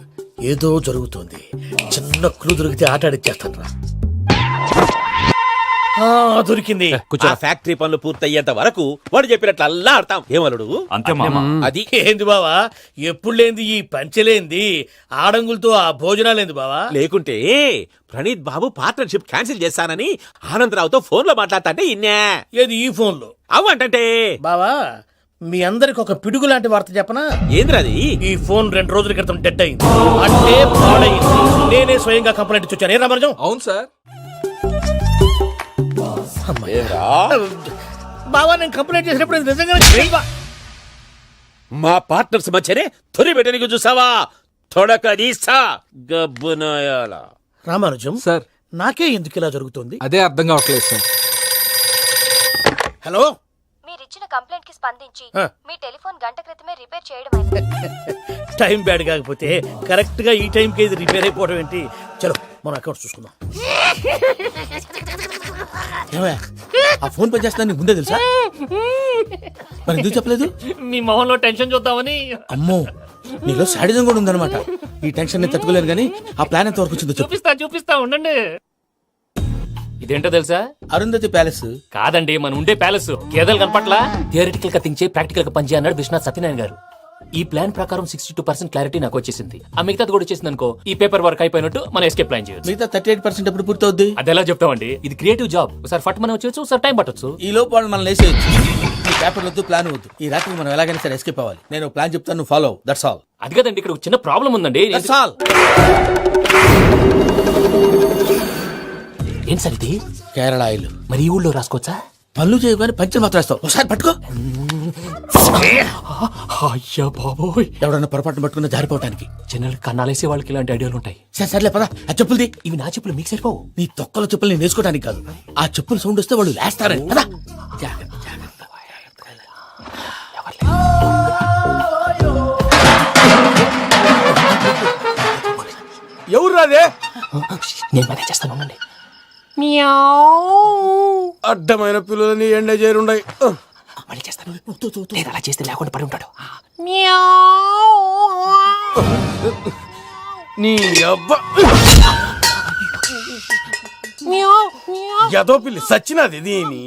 ఏదో జరుగుతోంది. చిన్న క్లూ దొరికితే ఆట ఆడిచ్చేస్తాను రా. దొరికింది. ఆ ఫ్యాక్టరీ పనులు పూర్తయ్యేంత వరకు వాడు చెప్పినట్లు అల్లా ఆడతాం. ఏమలుడు అంతే మామ. అది ఏంది బావా, ఎప్పుడు లేంది ఈ పంచలేంది, ఆడంగులతో ఆ భోజనాలేంది బావా? లేకుంటే ప్రణీత్ బాబు పార్ట్నర్షిప్ క్యాన్సిల్ చేస్తానని ఆనందరావుతో ఫోన్ లో మాట్లాడతాంటే ఇన్నే. ఏది ఈ ఫోన్ లో? అవ్వంటే బావా మీ అందరికి ఒక పిడుగు లాంటి వార్త చెప్పనా? ఏంద్రది? ఈ ఫోన్ 2 రోజుల క్రితం డెడ్ అయింది, అంటే పాడైంది. నేనే స్వయంగా కంప్లైంట్ ఇచ్చి వచ్చాను. ఏ రామరాజం? అవును సార్. బావా నేను కంప్లైంట్ చేసినప్పుడు ఇది నిజంగా మా పార్ట్నర్స్ మధ్యనే తొలి పెట్టడానికి చూసావా? తొడక నీసా గబ్బునాయాల. రామానుజం సార్ నాకే ఎందుకు ఇలా జరుగుతుంది? అదే అర్థం కావట్లేదు సార్. హలో, మీరిచ్చిన కంప్లైంట్ కి స్పందించి ఆ. మీ టెలిఫోన్ గంట క్రితమే రిపేర్ చేయడం టైం బ్యాడ్ కాకపోతే కరెక్ట్ గా ఈ టైంకి ఇది రిపేర్ అయిపోవడం ఏంటి? చలో మన అకౌంట్ చూసుకుందాం. ఏమయ్య, ఆ ఫోన్ పని చేస్తా నీకు ముందే తెలుసా? మరి ఎందుకు చెప్పలేదు? మీ మొహంలో టెన్షన్ చూద్దామని. అమ్మో, నీలో శాడిజం కూడా ఉందన్నమాట. ఈ టెన్షన్ నేను తట్టుకోలేను కానీ ఆ ప్లాన్ ఎంత వరకు వచ్చిందో చెప్పు. చూపిస్తా ఉండండి. ఇదేంటో తెలుసా? అరుంధతి ప్యాలెస్ కాదండి, మన ఉండే ప్యాలెస్. గేదెలు కనపట్లా? థియరిటికల్ గా థింక్ చేయి, ప్రాక్టికల్ గా పనిచేయ అన్నాడు విశ్వనాథ్ సత్యనారాయణ గారు. ఈ ప్లాన్ ప్రకారం 62% క్లారిటీ నాకు వచ్చేసింది. ఆ మిగతాది కూడా వచ్చేసింది అనుకో, ఈ పేపర్ వర్క్ అయిపోయినట్టు మనం ఎస్కేప్ ప్లాన్ చేయొచ్చు. మిగతా 38% ఎప్పుడు పూర్తవుద్ది? అది ఎలా చెప్తామండి? ఇది క్రియేటివ్ జాబ్. ఒకసారి ఫట్ మనం వచ్చేయచ్చు, ఒకసారి టైం పట్టొచ్చు. ఈ లోపు వాళ్ళు మనం లేసేయచ్చు. ఈ పేపర్ వద్దు, ప్లాన్ వద్దు. ఈ రాత్రి మనం ఎలాగైనా సరే ఎస్కేప్ అవ్వాలి. నేను ప్లాన్ చెప్తాను, నువ్వు ఫాలో. That's all. అది కదండి, ఇక్కడ ఒక చిన్న ప్రాబ్లం ఉందండి. That's all. ఏం సార్ ఇది? కేరళ ఆయిల్. మరి ఈ ఊళ్ళో రాసుకోవచ్చా? పనులు చేయగానే పంచర్ మాత్రం వేస్తావు. ఒకసారి పట్టుకో. అయ్యా బాబోయ్, ఎవడన్నా పొరపాటున పట్టుకున్న జారిపోవటానికి. జనరల్ కన్నాలేసే వాళ్ళకి ఇలాంటి ఐడియాలు ఉంటాయి. సర్లే పదా, ఆ చెప్పులది. ఇవి నా చెప్పులు మీకు సరిపోవు. నీ తొక్కల చెప్పులు నేను వేసుకోవడానికి కాదు, ఆ చెప్పులు సౌండ్ వస్తే వాళ్ళు లేస్తారని. పదా. ఎవరు రాదే? నేను మేనేజ్ చేస్తాను, ఉండండి. అడ్డమైన పిల్లలని ఎండ చేరుండయి. మళ్ళీ చేస్తాను. నేను అలా చేస్తే లేకుండా పడి ఉంటాడు. నీ అబ్బా ఎదో పిల్లి సచ్చినది దీని.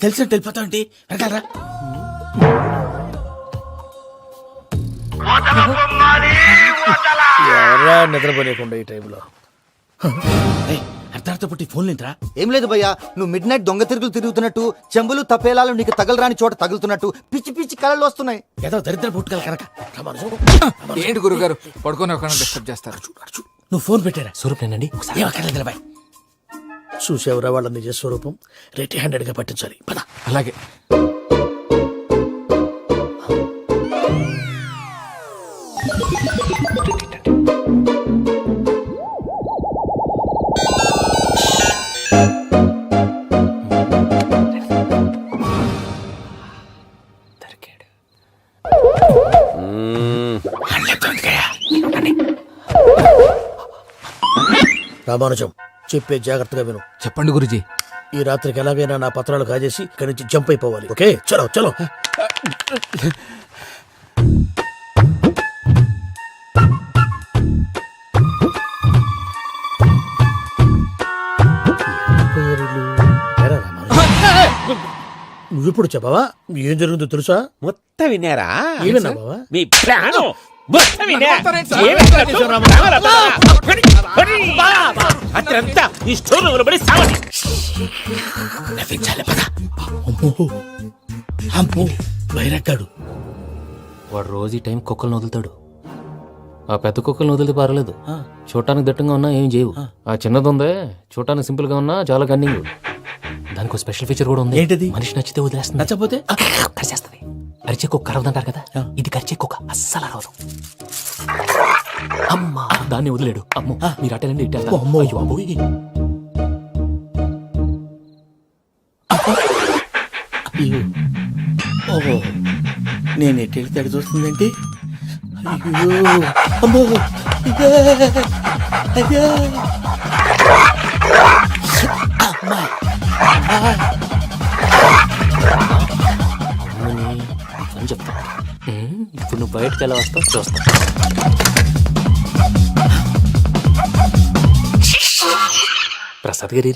తెలిసినట్టు వెళ్ళిపోతావు ఏంటి? వెనకాలరా. ఎవరా నిద్రపోలేకుండా ఈ టైంలో? అర్ధార్థ పుట్టి ఫోన్ లేంట్రా? ఏం లేదు భయ్యా, నువ్వు మిడ్ నైట్ దొంగ తిరుగులు తిరుగుతున్నట్టు, చెంబులు తపేలాలు నీకు తగలరాని చోట తగులుతున్నట్టు పిచ్చి పిచ్చి కళలు వస్తున్నాయి. ఏదో దరిద్ర పుట్టుకల కనుక. ఏంటి గురుగారు పడుకొని ఒక డిస్టర్బ్ చేస్తారు? నువ్వు ఫోన్ పెట్టారా? స్వరూపేనండి. చూసేవరా వాళ్ళ నిజ స్వరూపం. రెట్టి హ్యాండెడ్ గా పట్టించాలి. పద. అలాగే. రామానుజం చెప్పే జాగ్రత్తగా విను. చెప్పండి గురుజీ. ఈ రాత్రికి ఎలాగైనా నా పత్రాలు కాజేసి ఇక్కడి నుంచి జంప్ అయిపోవాలి. ఓకే, చలో చలో. నువ్వెప్పుడు చెప్పావా? ఏం జరుగుతుందో తెలుసా? మొత్తం విన్నారా? ఏమన్నా బావా? మీ ప్లాన్ అత్రంతా ఈ స్టోర్ రూమ్ లో పడి సావండి. నవ్వించాలి పద. అమ్మో అమ్మో వైరగ్గాడు. వాడు రోజు ఈ టైం కుక్కలను వదులుతాడు. ఆ పెద్ద కుక్కలను వదిలితే పర్లేదు, చూడటానికి దట్టంగా ఉన్నా ఏం చేయవు. ఆ చిన్నది ఉందే చూడటానికి సింపుల్ గా ఉన్నా చాలా కన్నింగ్. దానికి ఒక స్పెషల్ ఫీచర్ కూడా ఉంది. ఏంటది? మనిషి నచ్చితే వదిలేస్తుంది, నచ్చపోతే కరిచేస్తుంది. అరిచే కుక్క అరవదంటారు కదా, ఇది కరిచే కుక్క అస్సలు అరవదు. అమ్మా దాన్ని వదిలేడు. అమ్మో మీరు అటెండి ఇటు వెళ్తారు. అమ్మో. అయ్యో బాబోయ్. ఓహో నేను ఎటు వెళ్తే అటు చూస్తుందంటే అయ్యో అమ్మో ఇదే అయ్యో అమ్మా అని చెప్తా. ఇప్పుడు నువ్వు బయటకు ఎలా వస్తావు చూస్తా. ప్రసాద్ గారి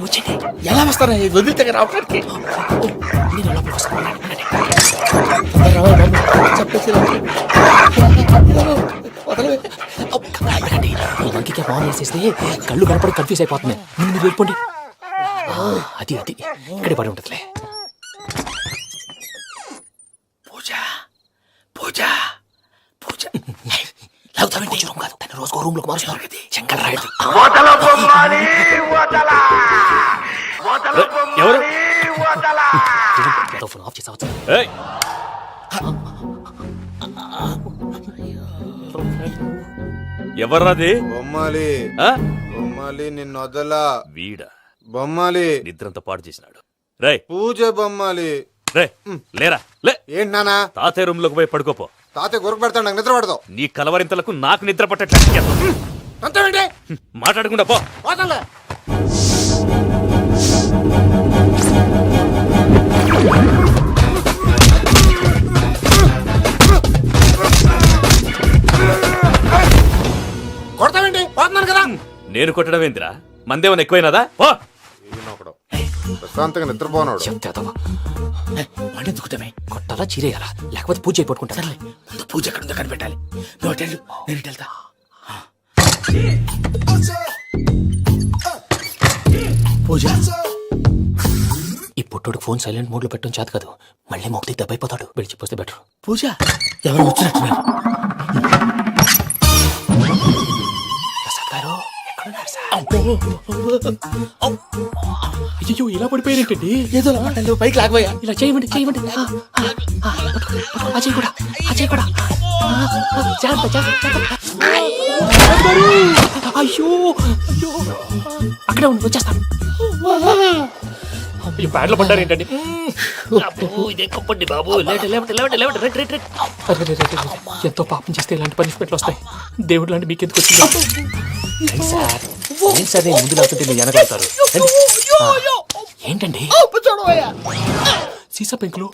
వచ్చేయండి. ఎలా వస్తారా వదిలితే రావడానికి? ఈ మంకికి ఫోన్ చేసేస్తే కళ్ళు కనపడి కన్ఫ్యూజ్ అయిపోతున్నాయి. మీరు వెళ్ళిపోండి. అది అది ఇక్కడే పడి ఉంటుందిలే. పూజ పూజ పూజ పూజ రూమ్ కాదు, తన రోజుకో రూమ్ లోకి మారుస్తున్నారు కదా. శంకర్ రాయుడు ఎవరు? ఫోన్ ఆఫ్ చేసావచ్చు. ఎవర్రాది? బొమ్మాలి ఆ? బొమ్మాలి నిన్ను వదలా. వీడా బొమ్మాలి నిద్రంతా పాడు చేసినాడు. రేయ్ పూజ బొమ్మాలి. రే లేరా లే. ఏంటి నానా? తాతయ్య రూమ్ లోకి పోయి పడుకోపో. తాతయ్య గురకు పెడతాడు, నాకు నిద్ర పడతావు. నీ కలవరింతలకు నాకు నిద్ర పట్టట్లేదు. అంతేంటి మాట్లాడకుండా పో. పోతాలే. కొడతావేంటి? పోతున్నాను కదా. నేను కొట్టడం ఏందిరా? మందేమన్నా ఎక్కువైనదా? పో. ప్రశాంతంగా నిద్రపోనాడు. పండించుకుంటామే. కొట్టాలా చీరేయాలా లేకపోతే పూజ అయిపోట్టుకుంటా. ముందు పూజ ఎక్కడ ఉందో కనిపెట్టాలి. నువ్వు అటెండు, నేను ఇటు వెళ్తా. పూజ ఈ పుట్టోడికి ఫోన్ సైలెంట్ మోడ్ లో పెట్టడం చేత కాదు. మళ్ళీ మొక్కి దెబ్బైపోతాడు. విడిచిపోతే బెటర్. పూజ ఎవరు వచ్చినట్టున్నారు? ప్రసాద్ గారు ఎక్కడున్నారు సార్? అయ్యో ఇలా పడిపోయారేంటండి? ఏదో మాటలు పైకి లాగబోయా. ఇలా చేయమండి చేయమండి. అజయ్ కూడా అజయ్ కూడా జాగ్రత్త జాగ్రత్త. అయ్యో అయ్యో అక్కడే ఉండి వచ్చేస్తాను. ఈ బ్యాడ్లో పడ్డారు ఏంటండి? ఇదే కప్పండి బాబు. ఎంతో పాపం చేస్తే ఇలాంటి పనిష్మెంట్లు వస్తాయి. దేవుడు లాంటి మీకెందుకు వచ్చింది? సరే ముందు లేకుంటే మీరు వెనకాడతారు. ఏంటండి సీసా పెంకులు?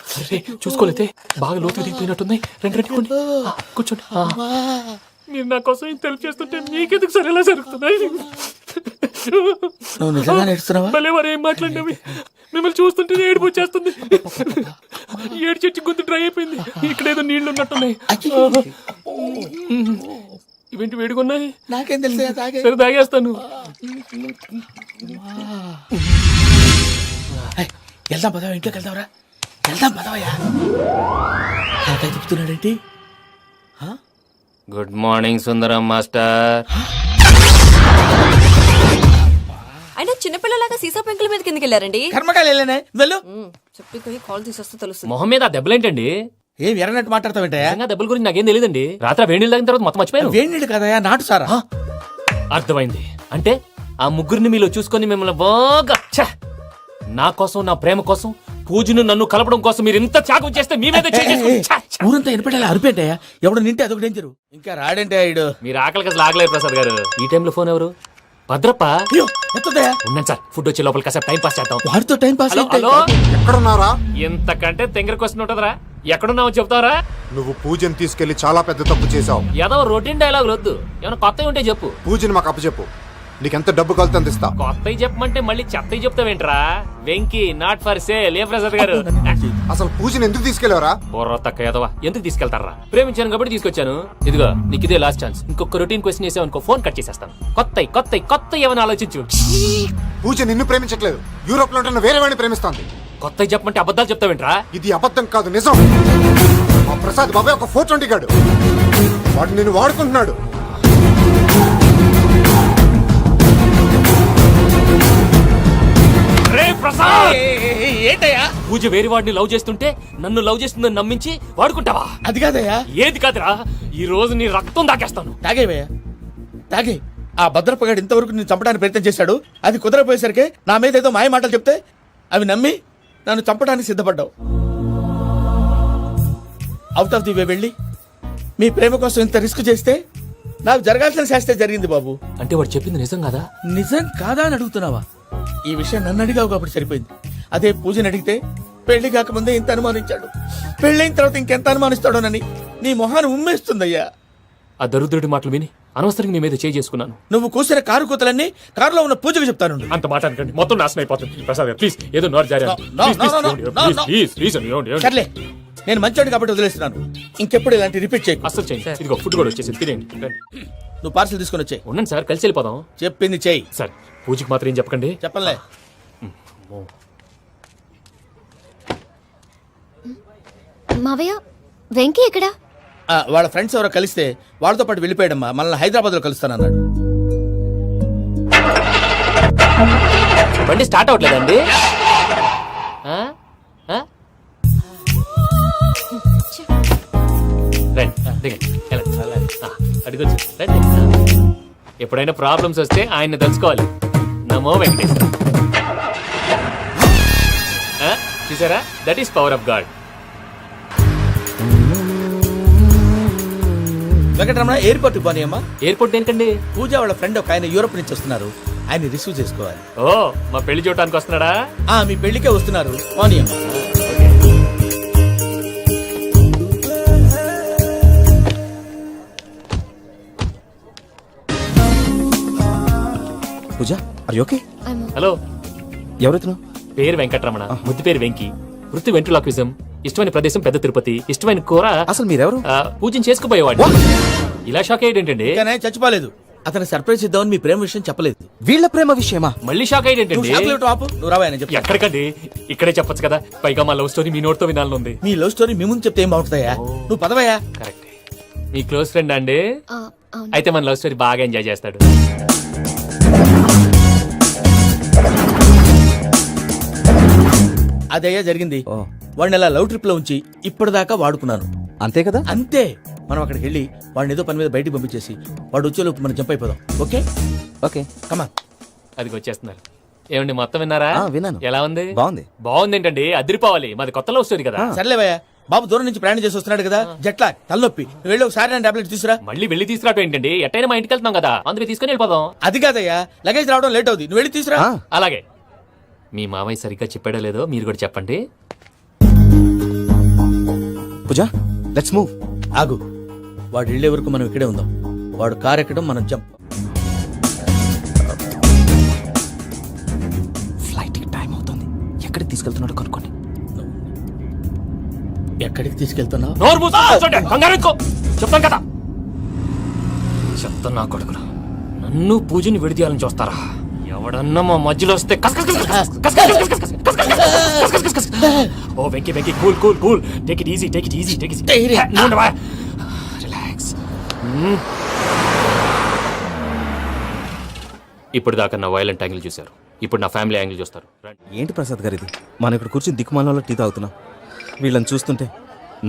చూసుకోలేతే బాగా లోతు దిగిపోయినట్టున్నాయి. రెండు కూర్చోండి. మీరు నా కోసం ఇంత హెల్ప్ చేస్తుంటే మీకెందుకు సరే ఎలా జరుగుతున్నాయి? నువ్వు నిజంగా నేర్చుతున్నావా? భలే వారు ఏం మాట్లాడినవి. మిమ్మల్ని చూస్తుంటే ఏడుపు వచ్చేస్తుంది. ఏడు చెట్టు గొంతు డ్రై అయిపోయింది. ఇక్కడేదో నీళ్లు ఉన్నట్టున్నాయి. ఇవేంటి వేడుకున్నాయి? నాకేం తెలుసు. సరే తాగేస్తాను. వెళ్దాం పదవా, ఇంట్లోకి వెళ్దాంరా. వెళ్దాం పదవయ్యా. నాకై చెప్తున్నాడేంటి? Good morning Sundaram master. అయినా చిన్నపిల్లలాగా సీసా పెంకుల మీద కిందకి వెళ్ళారండి. కర్మకాయలు వెళ్ళానే వెళ్ళు. చెప్పి కాల్ తీసేస్తే తెలుస్తుంది. మొహం మీద ఆ దెబ్బలేంటండి? ఏం ఎర్రనట్టు మాట్లాడతావేంటయ్యా? దెబ్బల గురించి నాకేం తెలియదండి. రాత్రి వేడి నీళ్ళు తాగిన తర్వాత మొత్తం మర్చిపోయాను. వేడి నీళ్ళు కదయా, నాటు సారా. అర్థమైంది. అంటే ఆ ముగ్గురిని మీలో చూసుకొని మిమ్మల్ని బాగా నా కోసం నా ప్రేమ కోసం పూజను నన్ను కలపడం కోసం మీరు ఇంత త్యాగం చేస్తే మీ మీద ఊరంతా ఎనపెట్టాలి అరిపేంటయ్యా. ఎవడు నింటే అదొక డేంజరు. ఇంకా రాడంటే ఆయుడు. మీరు ఆకలికి అసలు ఆగలేదు ప్రసాద్ గారు. ఈ టైంలో ఫోన్ ఎవరు? భద్రప్ప. ఉన్నాను సార్. ఫుడ్ వచ్చే లోపల కాసేపు టైం పాస్ చేద్దాం. వాడితో టైం పాస్. హలో ఎక్కడున్నారా? ఎంతకంటే తెంగర క్వశ్చన్ ఉంటుందిరా. ఎక్కడున్నావు చెప్తావరా? నువ్వు పూజని తీసుకెళ్లి చాలా పెద్ద తప్పు చేశావు. ఏదో రొటీన్ డైలాగ్ వద్దు, ఏమైనా కొత్తవి ఉంటే చెప్పు. పూజని మాకు అప్పచెప్పు. నీకెంత డబ్బు కలితే అంత ఇస్తా. కొత్తవి చెప్పమంటే మళ్ళీ చెత్తవి చెప్తావేంట్రా? Venky not for sale. ఏ ప్రసాద్ గారు అసలు పూజని ఎందుకు తీసుకెళ్లేవరా? బొర్ర తక్క ఏదవా, ఎందుకు తీసుకెళ్తారా? ప్రేమించాను కాబట్టి తీసుకొచ్చాను. ఇదిగో నీకు ఇదే లాస్ట్ ఛాన్స్. ఇంకొక రొటీన్ క్వశ్చన్ చేసావు అనుకో, ఫోన్ కట్ చేసేస్తాను. కొత్త ఏమైనా ఆలోచించు. పూజ నిన్ను ప్రేమించట్లేదు, యూరోప్ లో ఉంటున్న వేరే వాడిని ప్రేమిస్తాంది. కొత్త చెప్పమంటే అబద్ధాలు చెప్తావేంట్రా? ఇది అబద్ధం కాదు, నిజం. మా ప్రసాద్ బాబాయ్ ఒక 420 గాడు. వాడు నిన్ను వాడుకుంటున్నాడు. ఏంటయ్యా? పూజ వేరే వాడిని లవ్ చేస్తుంటే నన్ను లవ్ చేస్తుందని నమ్మించి వాడుకుంటావా? అది కాదయ్యా. ఏది కాదురా, ఈ రోజు నీ రక్తం దాకేస్తాను. తాగేవయ్యా, తాగే. ఆ భద్రపగాడు ఇంతవరకు నేను చంపడానికి ప్రయత్నం చేశాడు. అది కుదరపోయేసరికి నా మీద ఏదో మాయ మాటలు చెప్తే అవి నమ్మి నన్ను చంపడానికి సిద్ధపడ్డావు. అవుట్ ఆఫ్ ది వే వెళ్ళి మీ ప్రేమ కోసం ఇంత రిస్క్ చేస్తే నాకు జరగాల్సిన శాస్త్రే జరిగింది బాబు. అంటే వాడు చెప్పింది నిజం కాదా? నిజం కాదా అని అడుగుతున్నావా? ఈ విషయం నన్ను అడిగావు కాబట్టి సరిపోయింది. అదే పూజని అడిగితే పెళ్లి కాకముందే ఇంత అనుమానించాడు, పెళ్ళైన తర్వాత ఇంకెంత అనుమానిస్తాడోనని నీ మొహాన్ని ఉమ్మేస్తుందయ్యా. ఆ దరిద్రుడి మాటలు విని అనవసరంగా నీ మీద చేసుకున్నాను. నువ్వు కూసిన కారు కూతలన్నీ కారులో ఉన్న పూజకు చెప్తాను. అంత మాట అనకండి, మొత్తం నాశనం అయిపోతుంది. ప్రసాద్ ప్లీజ్, ఏదో నోరు జారీ. సర్లే, నేను మంచోడి కాబట్టి వదిలేస్తున్నాను. ఇంకెప్పుడు ఇలాంటి రిపీట్ చేయకు. అసలు చేయండి. ఇదిగో ఫుడ్ కూడా వచ్చేసి తినేయండి. నువ్వు పార్సల్ తీసుకొని వచ్చాయి. ఉండండి సార్, కలిసి వెళ్ళిపోదాం. చెప్పింది చెయ్యి. సార్ పూజకి మాత్రం ఏం చెప్పకండి. చెప్పలే. మావయ్య, వెంకీ ఎక్కడా? వాళ్ళ ఫ్రెండ్స్ ఎవరో కలిస్తే వాళ్ళతో పాటు వెళ్ళిపోయాడమ్మా. మనల్ని హైదరాబాద్ లో కలుస్తానన్నాడు. బండి స్టార్ట్ అవ్వట్లేదండి. ఎప్పుడైనా ప్రాబ్లమ్స్ వస్తే ఆయన్ని తెలుసుకోవాలి. నమో వెంకటేశ్వర. చూసారా, that is power of God. Venkataramana, airport పోనీ అమ్మా. ఎయిర్పోర్ట్ ఏంటండి? పూజ వాళ్ళ ఫ్రెండ్ ఒక ఆయన యూరోప్ నుంచి వస్తున్నారు, ఆయన రిసీవ్ చేసుకోవాలి. ఓ, మా పెళ్లి చూడటానికి వస్తున్నాడా? మీ పెళ్లికే వస్తున్నారు. పోనీ అమ్మా. పూజ, ఆర్ యు ఓకే? హలో, ఎవరైతును? పేరు వెంకటరమణ, ముద్దు పేరు వెంకీ, వృత్తి వెంట్రులాక్విజం, ఇష్టమైన ప్రదేశం పెద్ద తిరుపతి, ఇష్టమైన కూర. అసలు మీరెవరు? పూజను చేసుకుపోయేవాడు. ఇలా షాక్ అయ్యేటండి. చచ్చిపోలేదు. అతను సర్ప్రైజ్ ఇద్దామని మీ ప్రేమ విషయం చెప్పలేదు. వీళ్ళ ప్రేమ విషయమా? మళ్ళీ షాక్ అయ్యేటండి. నువ్వు రావాయని చెప్పి. ఎక్కడికండి, ఇక్కడే చెప్పొచ్చు కదా. పైగా మా లవ్ స్టోరీ మీ నోటితో వినాలనుంది. మీ లవ్ స్టోరీ మీ ముందు చెప్తే ఏం బాగుంటుందయ్యా? నువ్వు పదవయ్యా. కరెక్ట్. మీ క్లోజ్ ఫ్రెండ్ అండి? అయితే మన లవ్ స్టోరీ బాగా ఎంజాయ్ చేస్తాడు. అదయ్యా జరిగింది. వాడిని అలా లవ్ ట్రిప్ లో ఉంచి ఇప్పటిదాకా వాడుకున్నాను. అంతే కదా? అంతే. మనం అక్కడికి వెళ్ళి వాడిని ఏదో పని మీద బయటికి పంపించేసి వాడు వచ్చేలోపు మనం జంప్ అయిపోదాం. ఓకే ఓకే, కమాన్. అది వచ్చేస్తున్నారు. ఏమండి, మొత్తం విన్నారా? విన్నాను. ఎలా ఉంది? బాగుంది. బాగుంది ఏంటండి, అదిరిపోవాలి. మాది కొత్త లవ్ స్టోరీ కదా. సర్లేవయ్యా, బాబు దూరం నుంచి ప్రయాణం చేసి వస్తున్నాడు కదా, జట్లా తలనొప్పి. నువ్వు వెళ్ళి ఒకసారి నా టాబ్లెట్ తీసుకురా. మళ్ళీ వెళ్ళి తీసుకురావటం ఏంటండి? ఎట్టైనా మా ఇంటికి వెళ్తున్నాం కదా, అందుకే తీసుకుని వెళ్ళిపోదాం. అది కాదయ్యా, లగేజ్ రావడం లేట్ అవుతుంది. నువ్వు వెళ్ళి తీసుకురా. అలాగే. మీ మామయ్య సరిగ్గా చెప్పాడో లేదో మీరు కూడా చెప్పండి. పూజ, లెట్స్ మూవ్. ఆగు, వాడు వెళ్ళే వరకు మనం ఇక్కడే ఉందాం. వాడు కార్ ఎక్కడం, మనం జంప్. ఫ్లైట్ కి టైం అవుతుంది. ఎక్కడికి తీసుకెళ్తున్నాడో కనుక్కోండి. ఎక్కడికి తీసుకెళ్తున్నావు? నోరు మూసుకో, కంగారు ఎక్కు. చెప్తాను కదా. చెప్తా నా కొడుకును, నన్ను పూజని విడిదీయాలని చూస్తారా? ఎవడన్నా మా మధ్యలో వస్తే ఓ Venky Venky, cool cool cool, take it easy, take it easy, take it easy. Relax. ఇప్పుడు దాకా నా వైలెంట్ యాంగిల్ చూశారు, ఇప్పుడు నా ఫ్యామిలీ యాంగిల్ చూస్తారు. ఏంటి ప్రసాద్ గారు ఇది? మనం ఇక్కడ కూర్చొని దిక్కుమాలలో టీ తాగుతున్నాం. వీళ్ళని చూస్తుంటే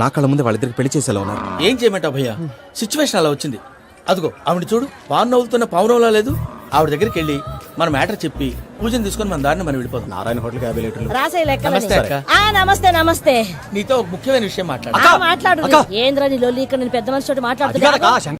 నా కళ్ళ ముందే వాళ్ళిద్దరికి పెళ్లి చేసేలా ఉన్నారు. ఏం చేయమంటావు భయ్యా, సిచ్యువేషన్ అలా వచ్చింది. అదిగో ఆవిడ చూడు, పావు నవ్వుతున్న పావునవ్వులా లేదు. ఆవిడ దగ్గరికి వెళ్ళి మన మ్యాటర్ చెప్పి పూజను తీసుకొని మన దారిని మనం వెళ్ళిపోతాం. నారాయణ హోటల్ 50 లీటర్లు. నమస్తే అక్క. నమస్తే నమస్తే. నీతో ఒక ముఖ్యమైన విషయం మాట్లాడు. మాట్లాడు. ఏంద్రా నీ లొల్లి? ఇక్కడ నేను పెద్ద మనిషి మాట్లాడుతున్నా.